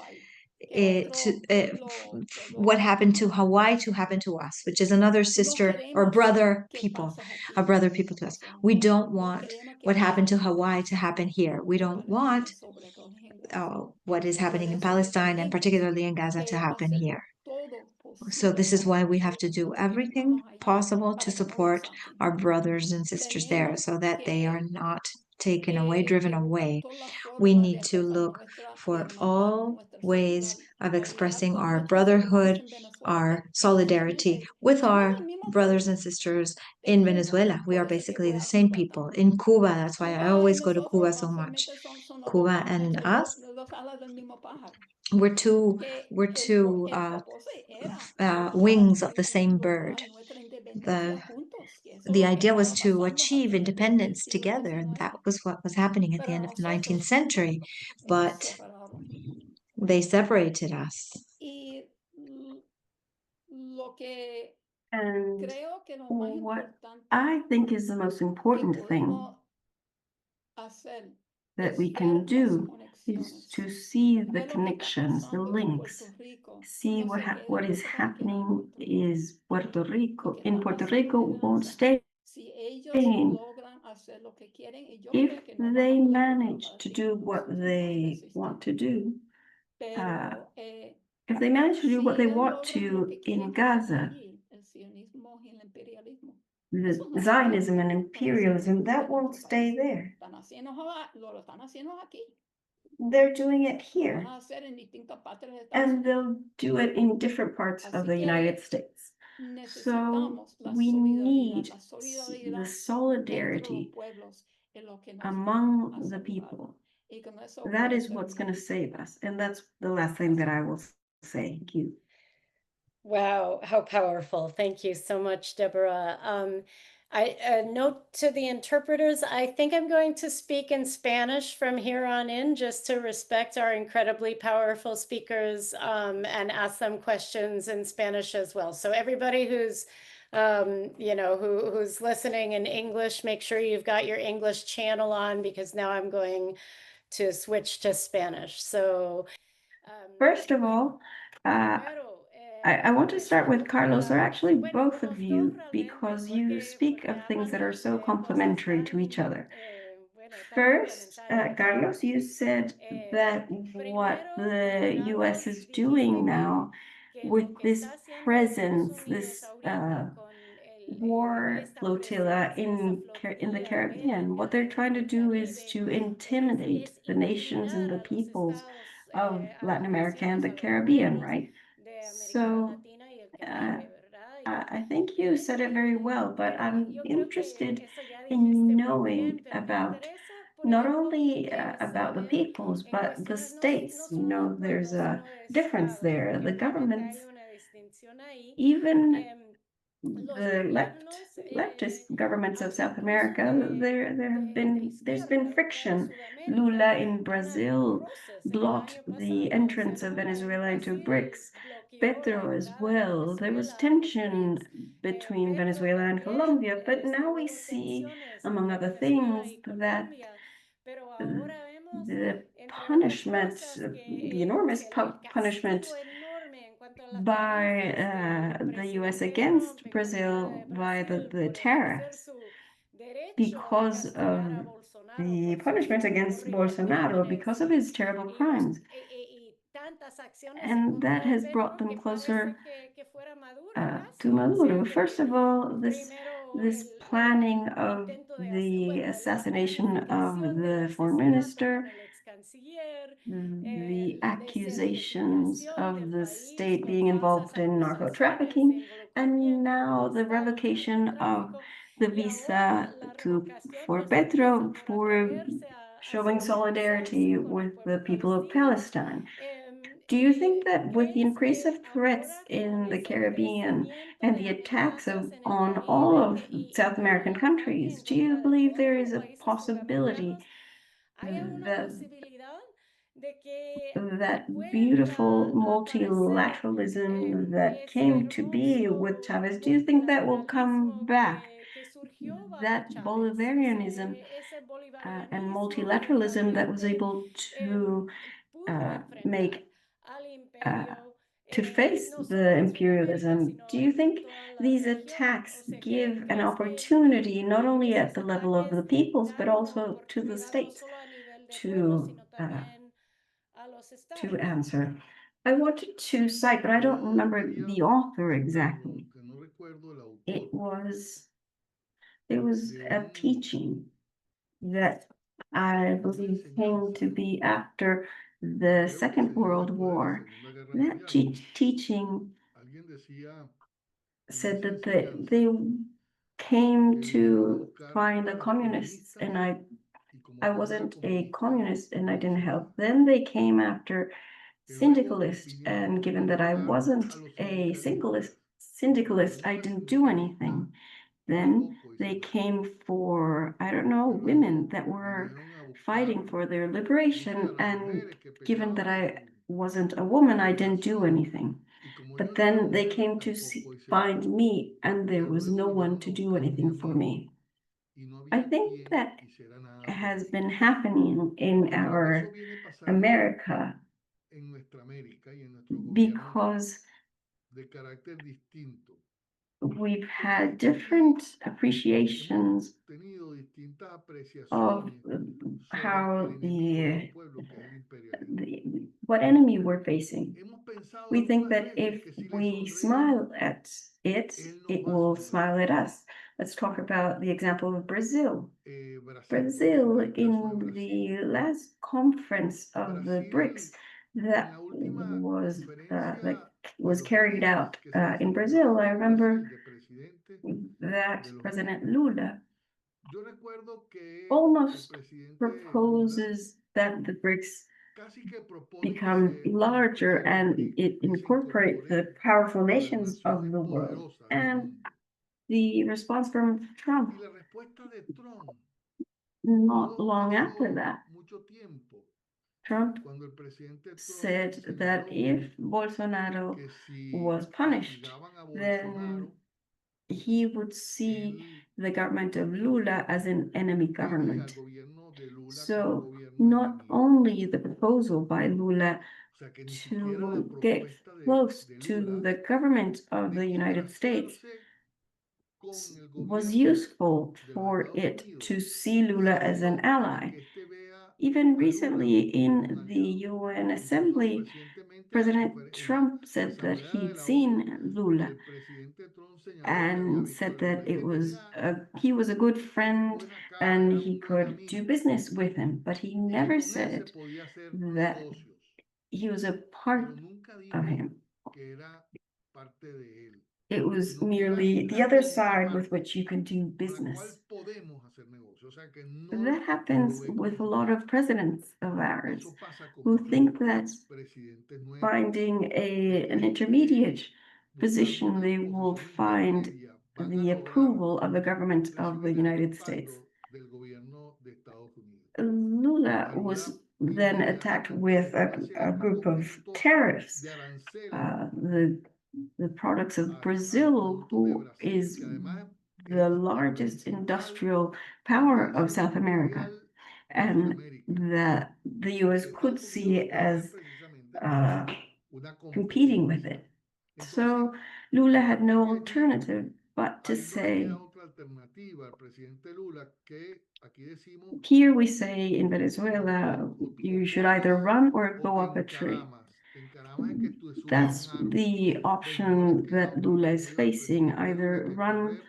what happened to Hawaii to happen to us," which is another sister or brother people, a brother people to us. We don't want what happened to Hawaii to happen here. We don't want what is happening in Palestine and particularly in Gaza to happen here. So this is why we have to do everything possible to support our brothers and sisters there so that they are not taken away, driven away. We need to look for all ways of expressing our brotherhood, our solidarity with our brothers and sisters in Venezuela. We are basically the same people. In Cuba, that's why I always go to Cuba so much. Cuba and us, we're two wings of the same bird. The idea was to achieve independence together, and that was what was happening at the end of the 19th century, but they separated us. And what I think is the most important thing that we can do is to see the connections, the links, see what is happening is Puerto Rico. In Puerto Rico won't stay in. If they manage to do what they want to do, if they manage to do what they want to in Gaza, the Zionism and imperialism, that won't stay there. They're doing it here, and they'll do it in different parts of the United States. So we need the solidarity among the people. That is what's going to save us. And that's the last thing that I will say. Thank you. Wow, how powerful. Thank you so much, Déborah. A note to the interpreters, I think I'm going to speak in Spanish from here on in, just to respect our incredibly powerful speakers, and ask them questions in Spanish as well. So everybody who's, who's listening in English, make sure you've got your English channel on, because now I'm going to switch to Spanish. So, First of all, I want to start with Carlos, or actually both of you, because you speak of things that are so complementary to each other. First, Carlos, you said that what the US is doing now with this presence, this war flotilla in the Caribbean, what they're trying to do is to intimidate the nations and the peoples of Latin America and the Caribbean, right? So uh, I think you said it very well, but I'm interested in knowing about not only about the peoples, but the states. You know, there's a difference there. The governments, even the leftist governments of South America, there's been friction. Lula in Brazil blocked the entrance of Venezuela into BRICS. Petro as well. There was tension between Venezuela and Colombia, but now we see, among other things, that the punishment, the enormous punishment by the US against Brazil via the tariffs, because of the punishment against Bolsonaro, because of his terrible crimes. And that has brought them closer to Maduro. First of all, this planning of the assassination of the foreign minister, the accusations of the state being involved in narco trafficking, and now the revocation of the visa for Petro for showing solidarity with the people of Palestine. Do you think that with the increase of threats in the Caribbean and the attacks on all of South American countries, do you believe there is a possibility that that beautiful multilateralism that came to be with Chavez, do you think that will come back? That Bolivarianism and multilateralism that was able to make to face the imperialism, do you think these attacks give an opportunity not only at the level of the peoples, but also to the states to answer? I wanted to cite, but I don't remember the author exactly. It was a teaching that I believe came to be after the Second World War. That teaching said that they came to find the communists, and I wasn't a communist and I didn't help. Then they came after syndicalist, and given that I wasn't a syndicalist, I didn't do anything. Then they came for, I don't know, women that were fighting for their liberation, and given that I wasn't a woman, I didn't do anything. But then they came to find me, and there was no one to do anything for me. I think that has been happening in our America because we've had different appreciations of how what enemy we're facing. We think that if we smile at it, it will smile at us. Let's talk about the example of Brazil. Brazil, in the last conference of the BRICS that was carried out in Brazil, I remember that President Lula almost proposes that the BRICS become larger and it incorporate the powerful nations of the world. And the response from Trump, Y la respuesta de Trump, not no long pasó after that, mucho tiempo Trump cuando el presidente Trump said that señaló if Bolsonaro que si was punished, castigaban a then Bolsonaro, he would see él the government of Lula as an enemy veía al government. gobierno de Lula como un So gobierno not enemigo. only the proposal by Lula O sea, que ni siquiera la to get propuesta close de to Lula the government of de the United States congraciarse con el was gobierno useful de los for Estados it Unidos, to see Lula as an sino ally. que este vea Even a Lula recently como un in the aliado. UN Incluso Assembly, recientemente President en la Trump said that Asamblea de he'd la seen ONU, Lula el presidente Trump señaló que había and visto said a Lula that y it le was tenía he was a good friend buena cara, and era he un buen could do amigo business with him, but he y que never con él se said podía hacer that negocios, he was a pero part nunca of dijo him. que era parte de él, It was sino que era merely the la other side with contraparte which you can do con la cual business. podemos hacer negocios. O sea, que no That happens lo ve with a como lot tal. of presidents of ours Eso pasa con who muchos think that presidentes nuestros finding an que intermediate buscando position, una they will posición find intermedia van a the lograr approval of the government of the recibir el United States. respaldo del gobierno de Estados Unidos. Lula Lula was vive then attacked with gracias a group of aumento tariffs. de aranceles The products of al Brazil, producto de who Brasil, is que además es the el largest principal industrial power of potencia South America, industrial de and Sudamérica. that the US Y could Estados see Unidos no es as precisamente una competing with competencia. it. Entonces, So Lula had no aquí alternative but to ahí no le say, queda otra alternativa al presidente Lula que aquí decimos here we say in Venezuela, o tú you should either corres run or o go te up a tree. encaramas. Te encaramas es que tú subes That's un árbol. the option Mejor that queda Lula is arriba del facing, presidente Lula either que run correr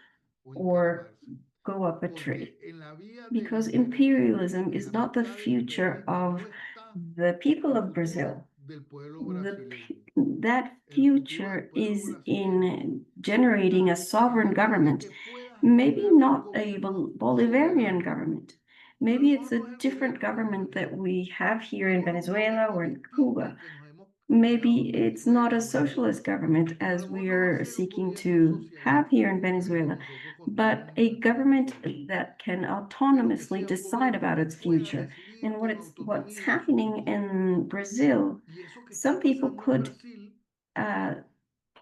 o or encaramarse. go up a tree. Porque en la vía Because en imperialism la is not the mitad future imperialista of no está the people el of futuro Brazil. del pueblo The, brasileño. that El futuro del future pueblo is brasileño in generating a está sovereign en la medida government, que pueda maybe generar un not a gobierno Bolivarian soberano. government. A lo Maybe mejor it's a no es el different gobierno government that bolivariano, we have a here lo in mejor un Venezuela gobierno or in distinto Cuba. al que nos hemos Maybe creado en it's not Venezuela a o en Cuba. socialist government A as lo mejor we no va a are ser un seeking gobierno to have here in socialista, que es lo que Venezuela, nosotros but construimos a aquí en government Venezuela, that can pero que autonomously sea un decide gobierno about que its pueda future. decidir And con what's autonomía su happening futuro. in Brazil, Y eso que some está people pasando en could Brasil, say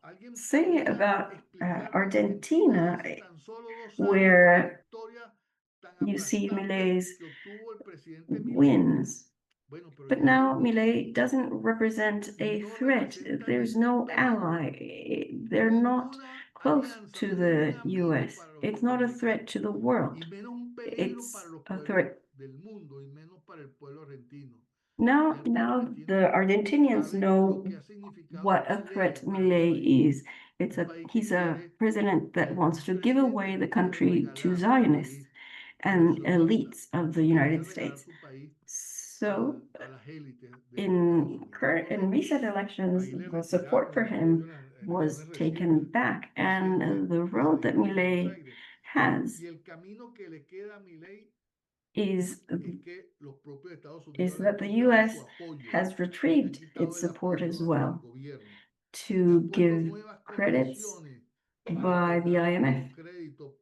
¿alguien podría about explicarme Argentina, hace tan solo 2 años con la where victoria tan you see aplastante Milei's que obtuvo el presidente Milei? wins? Bueno, pero But ya esos now 2 Milei doesn't represent a no threat. representan There's no peligro, ally. They're not ninguna close alianza, to ningún the amigo US. para los It's not a threat norteamericanos, to the world. y menos un peligro para It's los a pueblos threat. del mundo, y menos para el pueblo argentino. Now Y el pueblo the argentino Argentinians sabe know lo que ha significado what a Milei threat para el país. Milei is. Un país que He's a quiere, president that wants to un give presidente away the que quiere country to regalar su Zionists país a los and sionistas, elites of the que quiere United regalar States. su país So a las élites de los Estados Unidos. in recent elections, Ahí le the support retiraron for las him elecciones was taken recientes back, presidente and the que se road that eligió en Buenos Milei Aires. has Y el camino que le queda a Milei is es que los propios Estados Unidos is le han that the quitado US su apoyo, has le han retrieved quitado its el support apoyo as al well gobierno, le to han puesto give nuevas credits condiciones by the para otorgar IMF, un crédito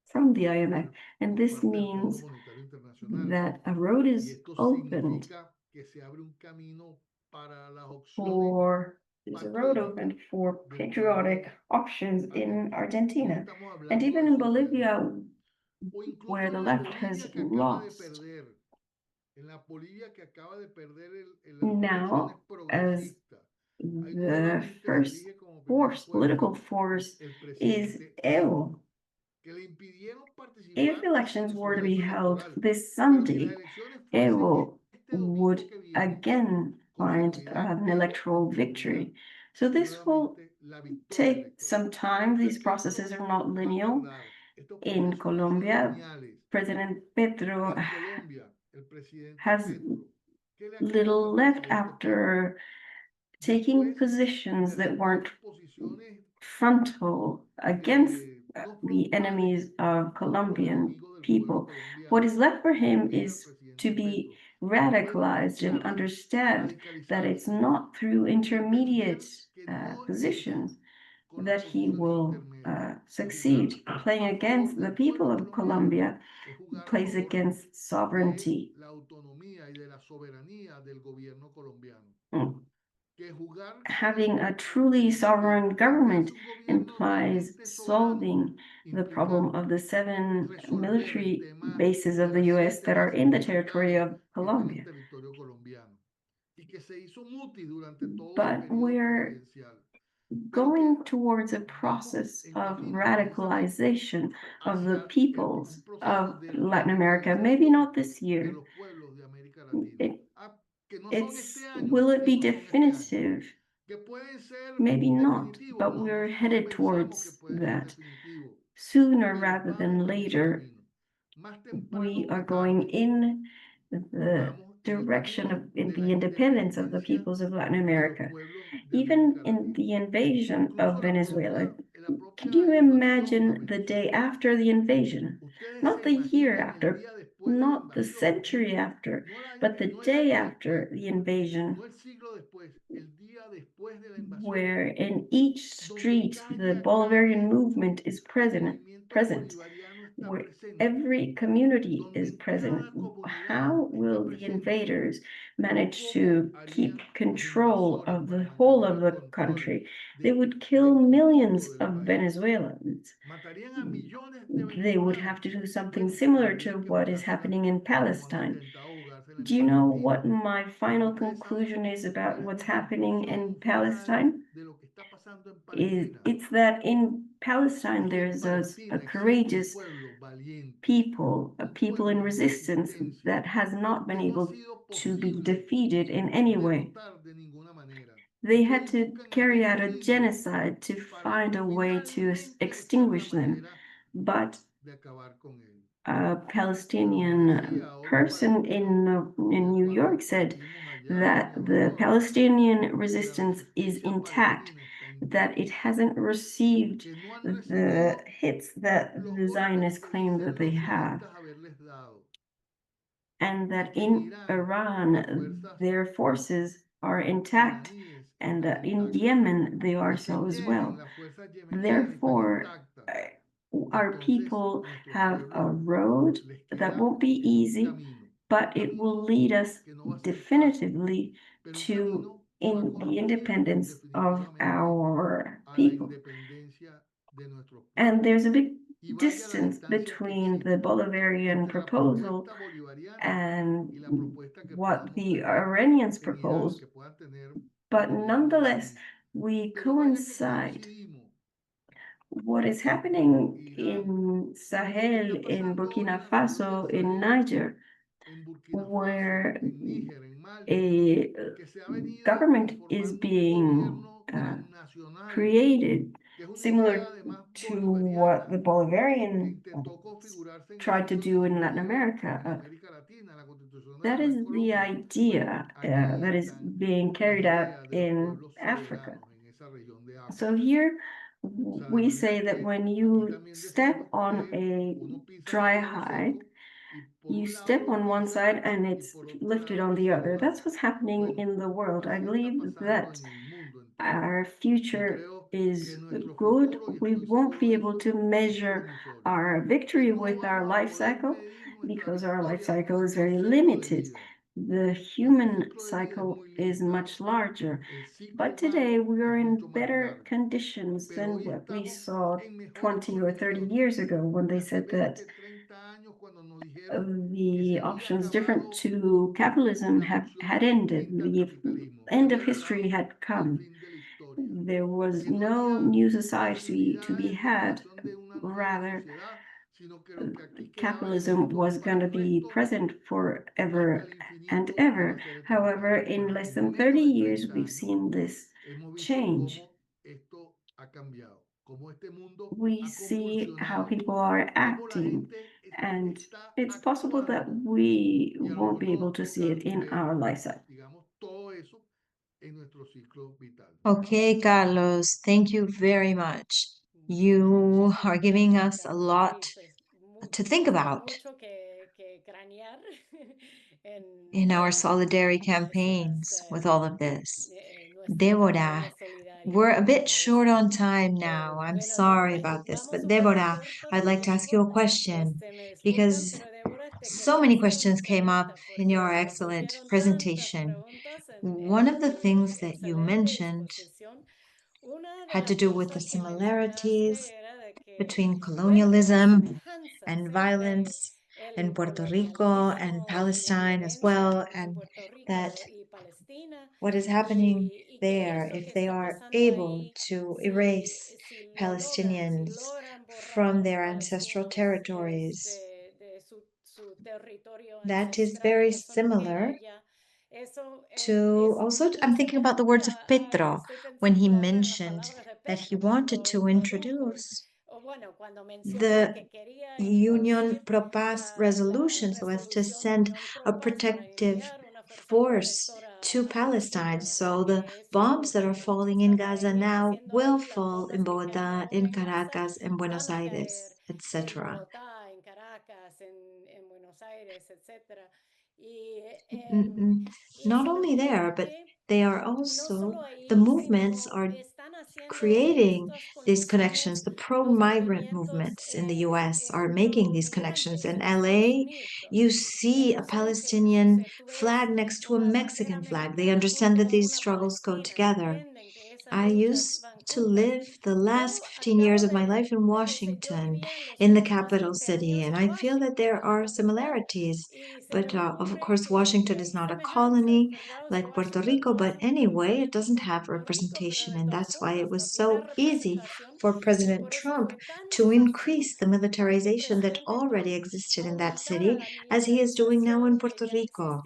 from the IMF. And por this parte del Fondo means Monetario Internacional. that a road Y is esto opened significa que se abre un camino para las opciones for there's a road patrióticas opened for del patriotic pueblo options in argentino. Y Argentina. estamos And hablando even de in socialismo. Bolivia, O incluso where the en la left has Bolivia que acaba de lost. perder, en la Bolivia que acaba de perder las Now, elecciones as progresistas, ahí the nuevamente se first elige como primer force, fuerte political force, el is presidente Evo. que le impidieron If participar elections en su were to be proceso held electoral. this Pero si las Sunday, elecciones fuesen Evo este would domingo que viene, again con find seguridad an Evo electoral obtendría victory. So this will nuevamente la victoria take electoral. some time. O sea These que processes esto are not va a linear. tardar. Estos In procesos han sido Colombia, lineales. President Petro En Colombia, el presidente has Petro, ¿qué le ha little quedado al left presidente Petro? after taking Después positions de that weren't retomar posiciones frontal against no the enemies frontales of con los Colombian enemigos del pueblo people. What colombiano, is left for como him quería el is to presidente be Petro. radicalized and Ahora, understand that it's radicalizarse not through y entender intermediate que no es positions, that he will succeed. Playing against the people of Colombia plays against sovereignty. Having a truly sovereign government implies solving the problem of the 7 military bases of the US that are in the territory of Colombia. But we're going towards a process of radicalization of the peoples of Latin America, maybe not this year. Will it be definitive? Maybe not, but we're headed towards that. Sooner rather than later, we are going in the direction of the independence of the peoples of Latin America. Even in the invasion of Venezuela, can you imagine the day after the invasion? Not the year after, not the century after, but the day after the invasion, where in each street the Bolivarian movement is present, where every community is present. How will the invaders manage to keep control of the whole of the country? They would kill millions of Venezuelans. They would have to do something similar to what is happening in Palestine. Do you know what my final conclusion is about what's happening in Palestine? It's that in Palestine there's a courageous people, a people in resistance that has not been able to be defeated in any way. They had to carry out a genocide to find a way to extinguish them, but a Palestinian person in New York said that the Palestinian resistance is intact, that it hasn't received the hits that the Zionists claim that they have, and that in Iran their forces are intact, and that in Yemen they are so as well. Therefore, our people have a road that won't be easy, but it will lead us definitively to the independence of our people. And there's a big distance between the Bolivarian proposal and what the Iranians propose, but nonetheless, we coincide. What is happening in Sahel, in Burkina Faso, in Niger, where a government is being created similar to what the Bolivarian tried to do in Latin America. That is the idea that is being carried out in Africa. So here we say that when you step on a dry hide, you step on one side and it's lifted on the other. That's what's happening in the world. I believe that our future is good. We won't be able to measure our victory with our life cycle because our life cycle is very limited. The human cycle is much larger. But today we are in better conditions than what we saw 20 or 30 years ago when they said that the options different to capitalism had ended. The end of history had come. There was no new society to be had. Rather, capitalism was going to be present forever and ever. However, in less than 30 years, we've seen this change. We see how people are acting, and it's possible that we won't be able to see it in our lifetime. Okay, Carlos, thank you very much. You are giving us a lot to think about in our solidarity campaigns with all of this. Déborah, We're a bit short on time now. I'm sorry about this, but Déborah, I'd like to ask you a question because so many questions came up in your excellent presentation. One of the things that you mentioned had to do with the similarities between colonialism and violence in Puerto Rico and Palestine as well, and that what is happening there, if they are able to erase Palestinians from their ancestral territories, that is very similar to also, I'm thinking about the words of Petro when he mentioned that he wanted to introduce the Union Pro Paz resolution so as to send a protective force to Palestine. So the bombs that are falling in Gaza now will fall in Bogota, in Caracas, in Buenos Aires, etc. Not only there, but they are also, the movements are creating these connections. The pro-migrant movements in the US are making these connections. In LA, you see a Palestinian flag next to a Mexican flag. They understand that these struggles go together. I used to live the last 15 years of my life in Washington, in the capital city, and I feel that there are similarities. But of course, Washington is not a colony like Puerto Rico, but anyway, it doesn't have representation, and that's why it was so easy for President Trump to increase the militarization that already existed in that city, as he is doing now in Puerto Rico.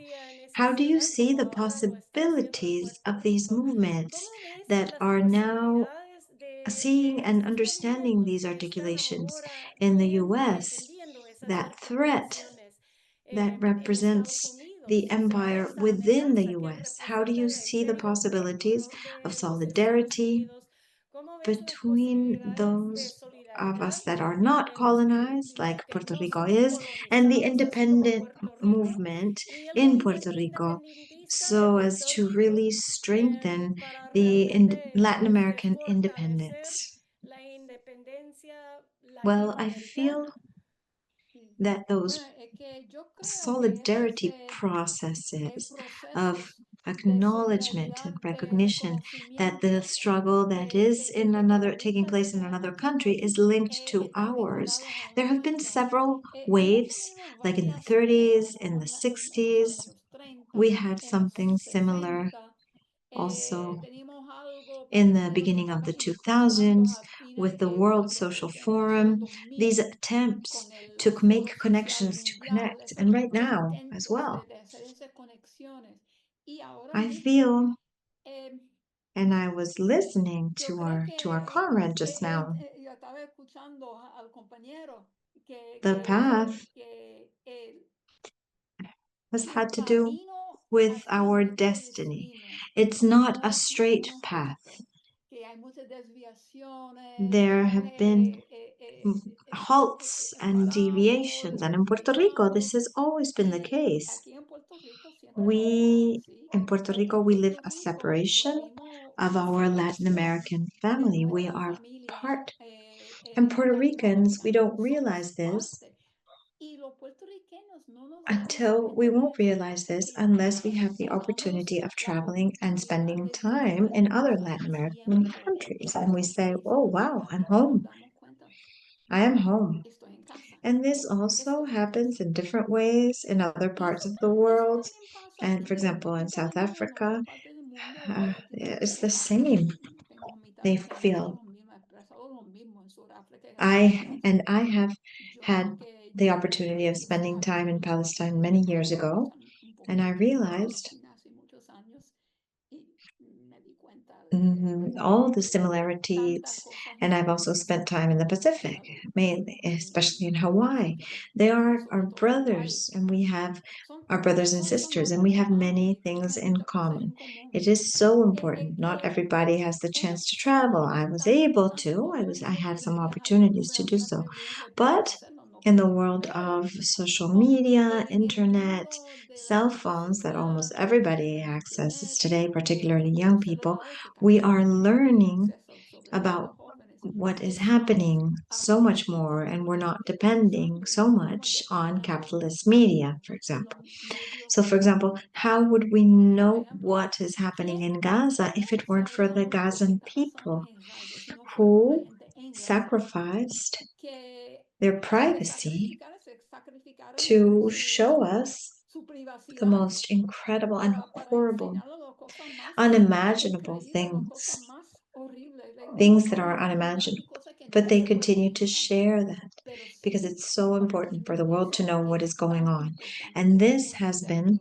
How do you see the possibilities of these movements that are now seeing and understanding these articulations in the US, that threat that represents the empire within the US? How do you see the possibilities of solidarity between those of us that are not colonized, like Puerto Rico is, and the independent movement in Puerto Rico, so as to really strengthen the Latin American independence? Well, I feel that those solidarity processes of acknowledgement and recognition that the struggle that is in another taking place in another country is linked to ours. There have been several waves, like in the 30s, in the 60s. We had something similar also in the beginning of the 2000s with the World Social Forum, these attempts to make connections to connect, and right now as well. I feel, and I was listening to our comrade just now, the path has had to do with our destiny. It's not a straight path. There have been halts and deviations, and in Puerto Rico, this has always been the case. In Puerto Rico, we live a separation of our Latin American family. We are part, and Puerto Ricans, we don't realize this until we won't realize this unless we have the opportunity of traveling and spending time in other Latin American countries. And we say, oh, wow, I'm home. I am home. And this also happens in different ways in other parts of the world. And for example, in South Africa, it's the same. They feel. I have had the opportunity of spending time in Palestine many years ago, and I realized all the similarities, and I've also spent time in the Pacific, mainly, especially in Hawaii. They are our brothers, and we have our brothers and sisters, and we have many things in common. It is so important. Not everybody has the chance to travel. I was able to. I had some opportunities to do so, but in the world of social media, internet, cell phones that almost everybody accesses today, particularly young people, we are learning about what is happening so much more, and we're not depending so much on capitalist media, for example. So, for example, how would we know what is happening in Gaza if it weren't for the Gazan people who sacrificed their privacy to show us the most incredible and horrible, unimaginable things that are unimaginable. But they continue to share that because it's so important for the world to know what is going on. And this has been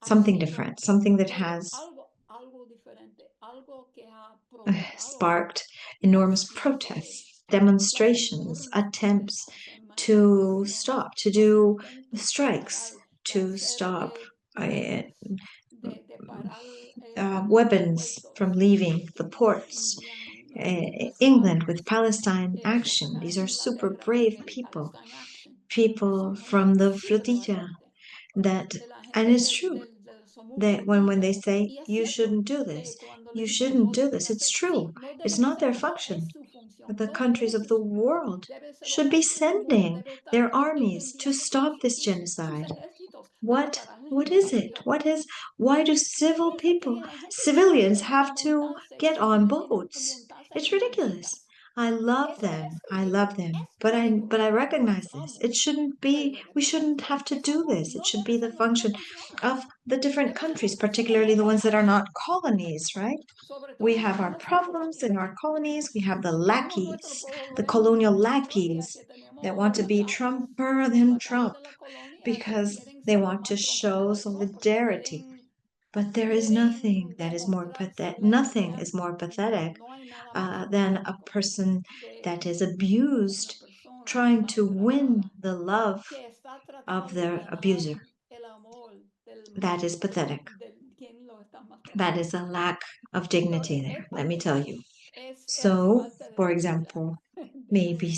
something different, something that has sparked enormous protests, demonstrations, attempts to stop, to do strikes, to stop weapons from leaving the ports. England with Palestine Action. These are super brave people, people from the flotilla and it's true that when they say you shouldn't do this, it's true. It's not their function. The countries of the world should be sending their armies to stop this genocide. What is it? Why do civilians have to get on boats? It's ridiculous. I love them. But I recognize this. It shouldn't be, we shouldn't have to do this. It should be the function of the different countries, particularly the ones that are not colonies, right? We have our problems in our colonies. We have the lackeys, the colonial lackeys that want to be Trumper than Trump because they want to show solidarity. But there is nothing that is more pathetic. Nothing is more pathetic than a person that is abused trying to win the love of their abuser. That is pathetic. That is a lack of dignity there, let me tell you. So, for example, maybe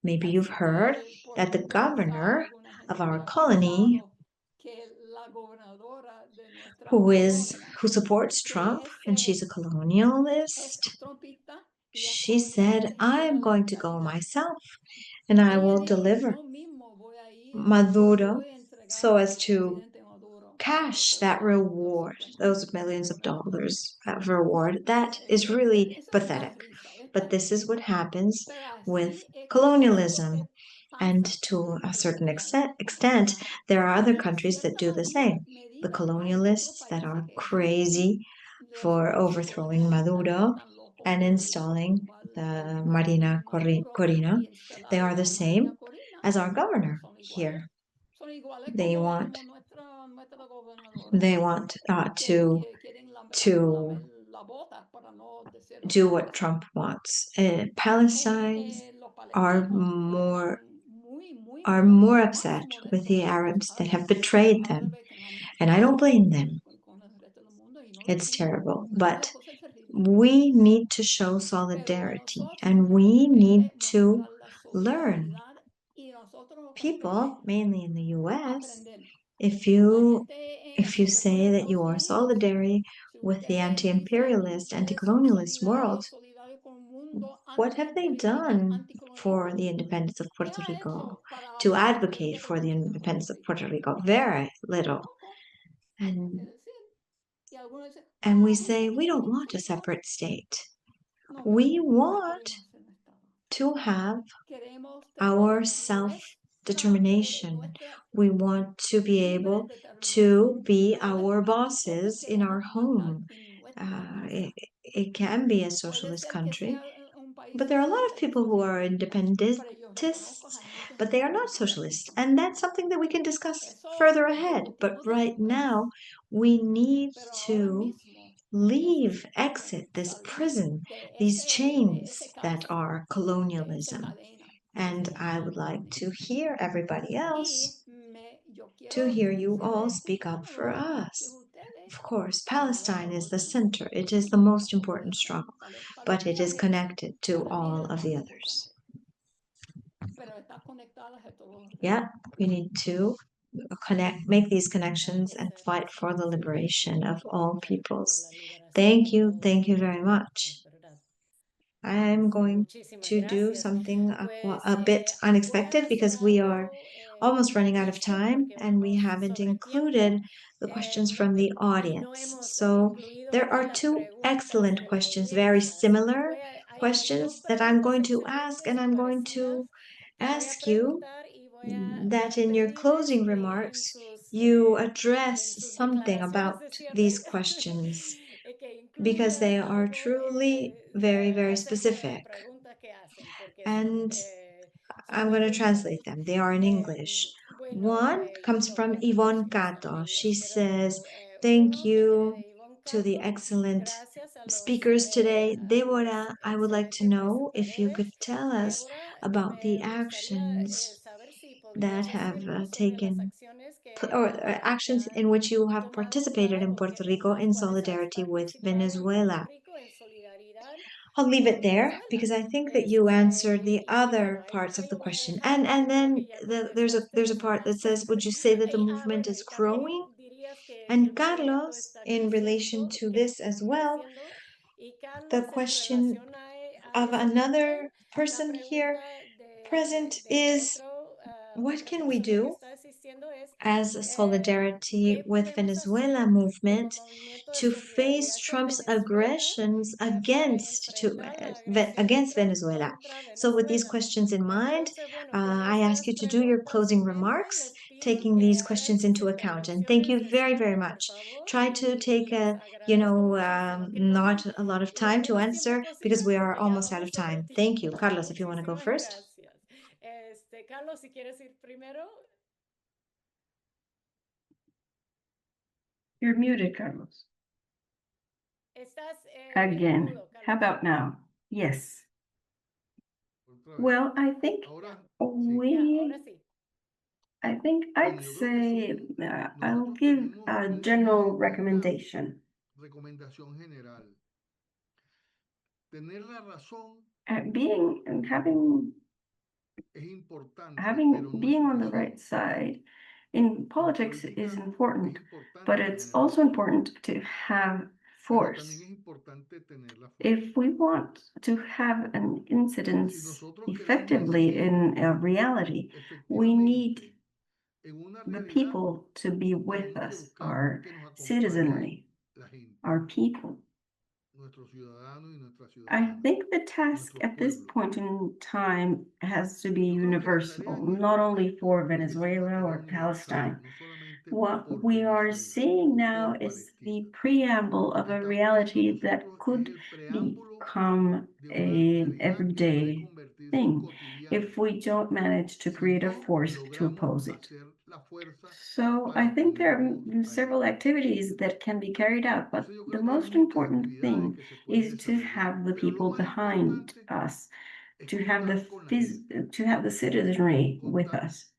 you've heard that the governor of our colony, who supports Trump, and she's a colonialist, she said, I'm going to go myself and I will deliver Maduro so as to cash that reward, those millions of dollars of reward. That is really pathetic. But this is what happens with colonialism. And to a certain extent, there are other countries that do the same. The colonialists that are crazy for overthrowing Maduro and installing the Marina Corina, they are the same as our governor here. They want to do what Trump wants. Palestinians are more upset with the Arabs that have betrayed them, and I don't blame them. It's terrible, but we need to show solidarity, and we need to learn. People, mainly in the US, if you say that you are solidary with the anti-imperialist, anti-colonialist world, what have they done for the independence of Puerto Rico, to advocate for the independence of Puerto Rico? Very little. And we say we don't want a separate state. We want to have our self-determination. We want to be able to be our bosses in our home. It can be a socialist country, but there are a lot of people who are independentists, but they are not socialists. And that's something that we can discuss further ahead. But right now, we need to exit this prison, these chains that are colonialism. And I would like to hear everybody else, to hear you all speak up for us. Of course, Palestine is the center. It is the most important struggle, but it is connected to all of the others. Yeah, we need to make these connections and fight for the liberation of all peoples. Thank you very much. I'm going to do something a bit unexpected because we are almost running out of time and we haven't included the questions from the audience. So there are two excellent questions, very similar questions that I'm going to ask, and I'm going to ask you that in your closing remarks, you address something about these questions because they are truly very specific. And I'm going to translate them. They are in English. One comes from Yvonne Cato. She says, thank you to the excellent speakers today. Déborah, I would like to know if you could tell us about the actions that have taken or actions in which you have participated in Puerto Rico in solidarity with Venezuela. I'll leave it there because I think that you answered the other parts of the question. And then there's a part that says, would you say that the movement is growing? And Carlos, in relation to this as well, the question of another person here present is, what can we do as a solidarity with Venezuela movement to face Trump's aggressions against Venezuela? So with these questions in mind, I ask you to do your closing remarks, taking these questions into account. And thank you very much. Try to take not a lot of time to answer because we are almost out of time. Thank you. Carlos, if you want to go first. Carlos, si quieres ir primero. You're muted, Carlos. Again. How about now? Yes. Well, I think I'd say I'll give a general recommendation. Recomendación general. Tener la razón being on the right side in politics is important, but it's also important to have force. If we want to have an incidence effectively in reality, we need the people to be with us, our citizenry, our people. I think the task at this point in time has to be universal, not only for Venezuela or Palestine. What we are seeing now is the preamble of a reality that could become an everyday thing if we don't manage to create a force to oppose it. So I think there are several activities that can be carried out, but the most important thing is to have the people behind us, to have the citizenry with us.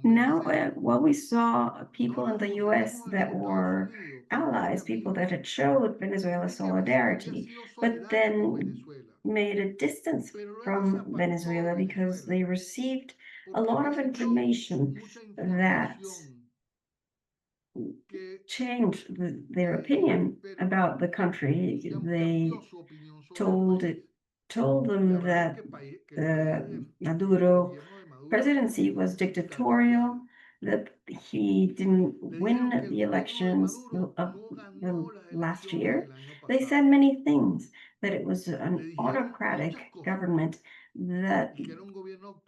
Now, we saw people in the US that were allies, people that had showed Venezuela solidarity, but then made a distance from Venezuela because they received a lot of information that changed their opinion about the country. They told them that the Maduro presidency was dictatorial, that he didn't win the elections of the last year. They said many things, that it was an autocratic government that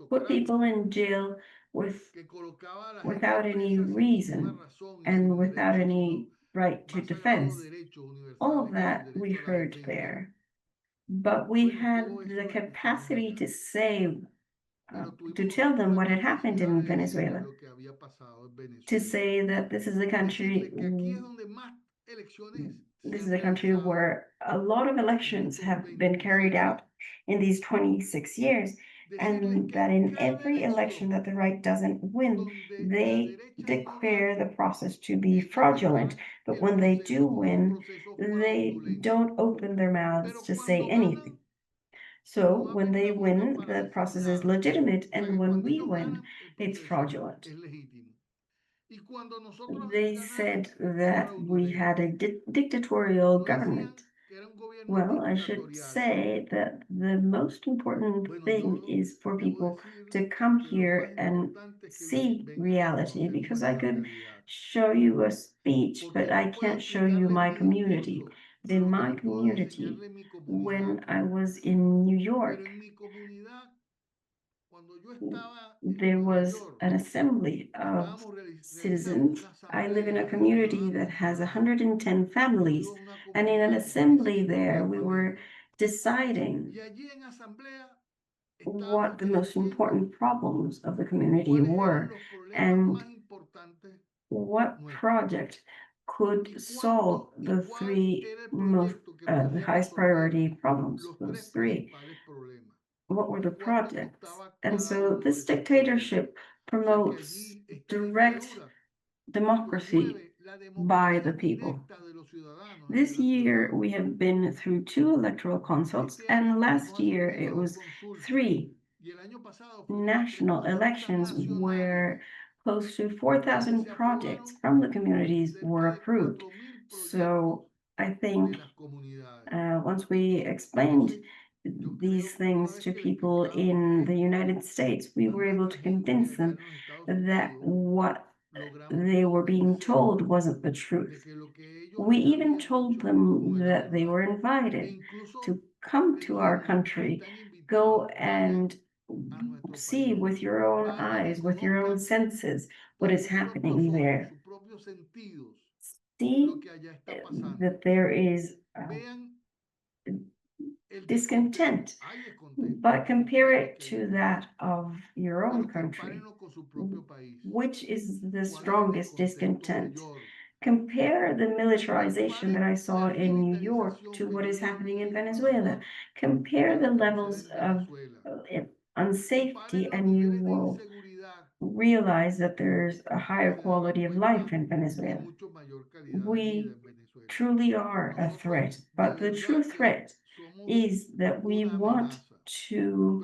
put people in jail without any reason and without any right to defense. All of that we heard there. But we had the capacity to say, to tell them what had happened in Venezuela, to say that this is a country where a lot of elections have been carried out in these 26 years, and that in every election that the right doesn't win, they declare the process to be fraudulent. But when they do win, they don't open their mouths to say anything. So when they win, the process is legitimate, and when we win, it's fraudulent. They said that we had a dictatorial government. Well, I should say that the most important thing is for people to come here and see reality, because I could show you a speech, but I can't show you my community. But in my community, when I was in New York, there was an assembly of citizens. I live in a community that has 110 families, and in an assembly there, we were deciding what the most important problems of the community were and what project could solve the three most, the highest priority problems, those three. What were the projects? And so this dictatorship promotes direct democracy by the people. This year we have been through 2 electoral consults, and last year it was 3 national elections where close to 4,000 projects from the communities were approved. So I think once we explained these things to people in the United States, we were able to convince them that what they were being told wasn't the truth. We even told them that they were invited to come to our country, go and see with your own eyes, with your own senses, what is happening there. See that there is discontent, but compare it to that of your own country. Which is the strongest discontent? Compare the militarization that I saw in New York to what is happening in Venezuela. Compare the levels of unsafety, and you will realize that there's a higher quality of life in Venezuela. We truly are a threat, but the true threat is that we want to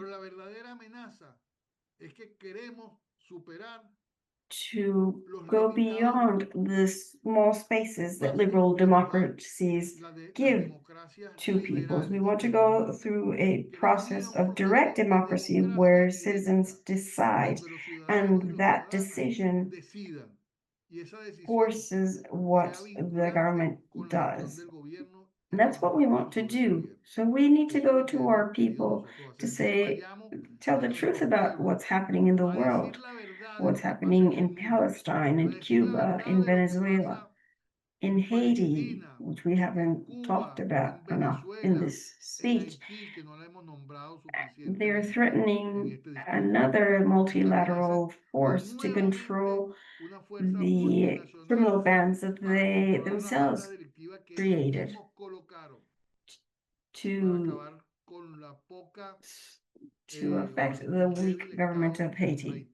go beyond the small spaces that liberal democracies give to peoples. We want to go through a process of direct democracy where citizens decide, and that decision forces what the government does. And that's what we want to do. So we need to go to our people to say, tell the truth about what's happening in the world, what's happening in Palestine, in Cuba, in Venezuela, in Haiti, which we haven't talked about enough in this speech. They're threatening another multilateral force to control the criminal bands that they themselves created to affect the weak government of Haiti.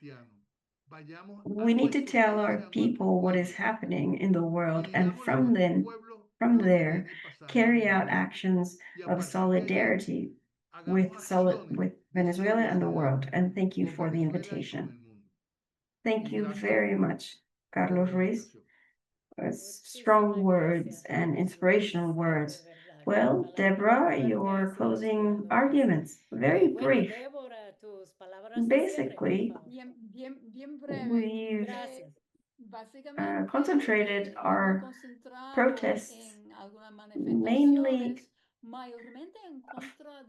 We need to tell our people what is happening in the world, and from there, carry out actions of solidarity with Venezuela and the world. And thank you for the invitation. Thank you very much, Carlos Ruiz. Strong words and inspirational words. Well, Deborah, your closing arguments, very brief. Basically, we've concentrated our protests mainly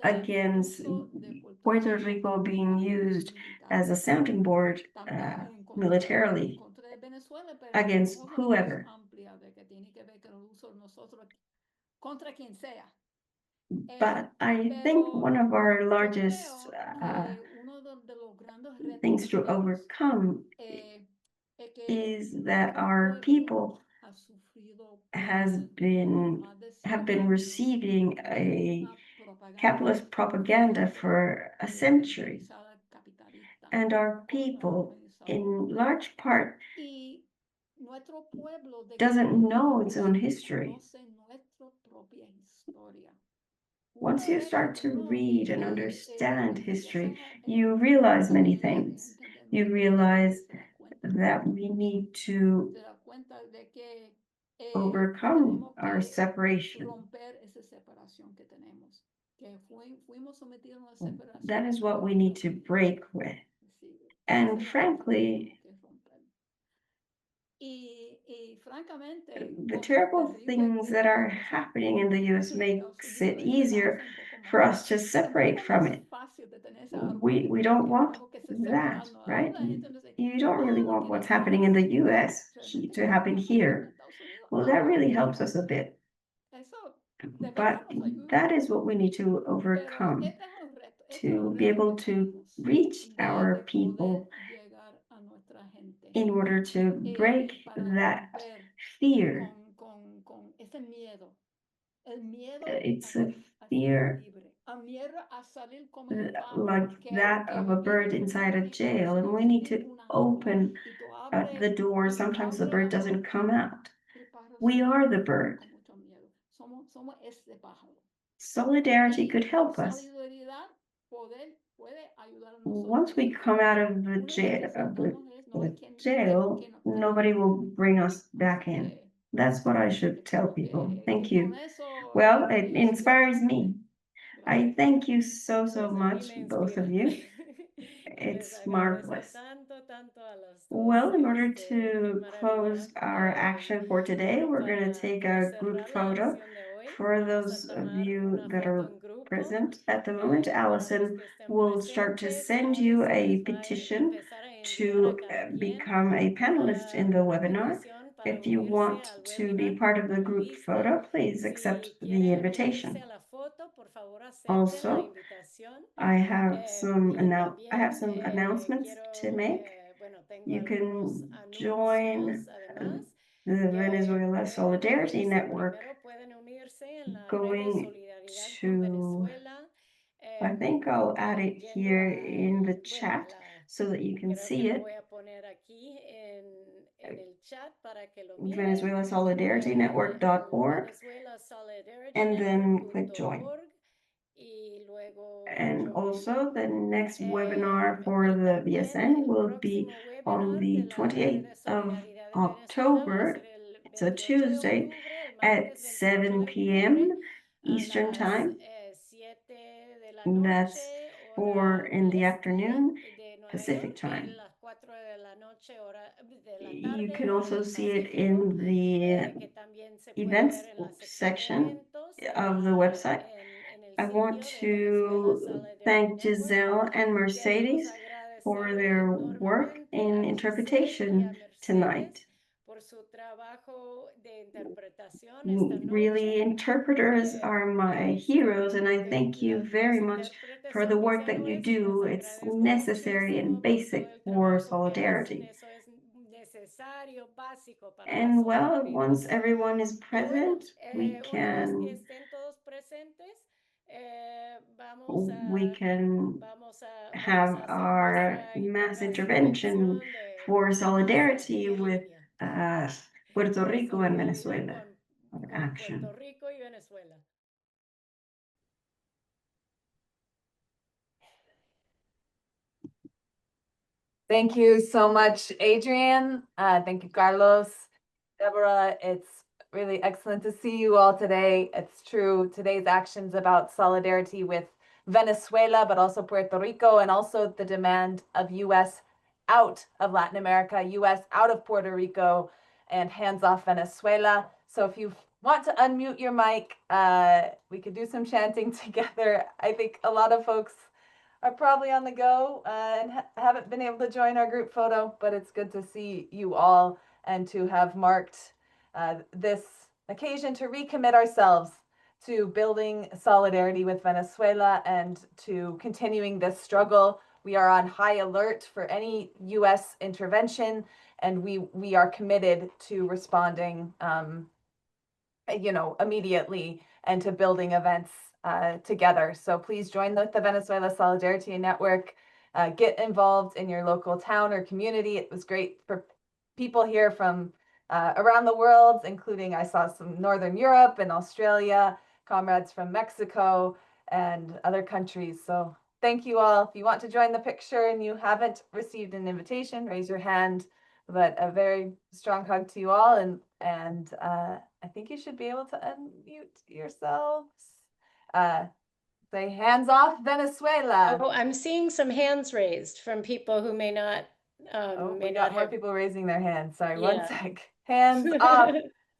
against Puerto Rico being used as a sounding board militarily against whoever. But I think one of our largest things to overcome is that our people have been receiving a capitalist propaganda for a century, and our people, in large part, doesn't know its own history. Once you start to read and understand history, you realize many things. You realize that we need to overcome our separation. That is what we need to break with. And frankly, the terrible things that are happening in the US makes it easier for us to separate from it. We don't want that, right? You don't really want what's happening in the US to happen here. Well, that really helps us a bit. But that is what we need to overcome to be able to reach our people in order to break that fear. It's a fear like that of a bird inside a jail, and we need to open the door. Sometimes the bird doesn't come out. We are the bird. Solidarity could help us. Once we come out of the jail, nobody will bring us back in. That's what I should tell people. Thank you. Well, it inspires me. I thank you so much, both of you. It's marvelous. Well, in order to close our action for today, we're going to take a group photo. For those of you that are present at the moment, Allison will start to send you a petition to become a panelist in the webinar. If you want to be part of the group photo, please accept the invitation. Also, I have some announcements to make. You can join the Venezuela Solidarity Network going to, I think I'll add it here in the chat so that you can see it. VenezuelaSolidarityNetwork.org, and then click join. And also the next webinar for the VSN will be on the 28th of October. It's a Tuesday at 7 p.m. Eastern Time. And that's 4 in the afternoon Pacific Time. You can also see it in the events section of the website. I want to thank Giselle and Mercedes for their work in interpretation tonight. Really, interpreters are my heroes, and I thank you very much for the work that you do. It's necessary and basic for solidarity. And well, once everyone is present, we can have our mass intervention for solidarity with Puerto Rico and Venezuela action. Thank you so much, Adrian. Thank you, Carlos, Déborah. It's really excellent to see you all today. It's true, today's action's about solidarity with Venezuela, but also Puerto Rico, and also the demand of US out of Latin America, US out of Puerto Rico, and hands off Venezuela. So if you want to unmute your mic, we could do some chanting together. I think a lot of folks are probably on the go and haven't been able to join our group photo, but it's good to see you all and to have marked this occasion to recommit ourselves to building solidarity with Venezuela and to continuing this struggle. We are on high alert for any US intervention, and we are committed to responding immediately and to building events together. So please join the Venezuela Solidarity Network. Get involved in your local town or community. It was great for people here from around the world, including I saw some Northern Europe and Australia, comrades from Mexico, and other countries. So thank you all. If you want to join the picture and you haven't received an invitation, raise your hand. But a very strong hug to you all, and I think you should be able to unmute yourselves. Say hands off Venezuela. Oh, I'm seeing some hands raised from people who may not We got more people raising their hands. Sorry, Yeah. one sec. Hands off.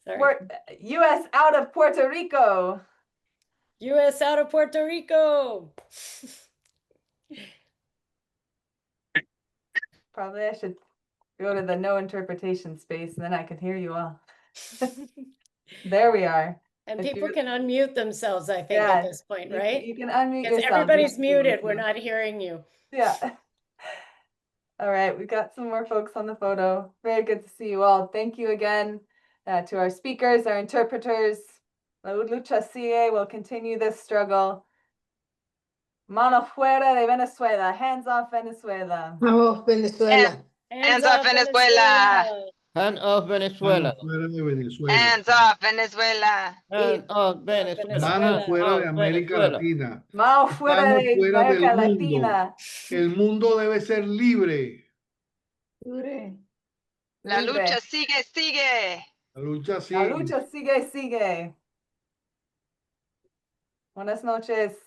Sorry. U.S. out of Puerto Rico. U.S. out of Puerto Rico. Probably I should go to the no interpretation space and then I could hear you all. There we are. And If people you- can unmute themselves, I think, Yeah, at this point, right? You can unmute Because yourself. everybody's You can- muted. We're not hearing you. Yeah. All right, we've got some more folks on the photo. Very good to see you all. Thank you again to our speakers, our interpreters. La lucha sigue. We'll continue this struggle. Mano fuera de Venezuela. Hands off Venezuela. Vamos, Venezuela. Hands off Venezuela. Hand off Venezuela. Manos fuera de Venezuela. Hands off Venezuela. Hand off Venezuela. Manos fuera de Off América Venezuela. Latina. Mano fuera Estamos de fuera del América mundo. Latina. El mundo debe ser libre. La Libre. lucha sigue, sigue. La lucha La sigue. lucha sigue, sigue. Buenas noches.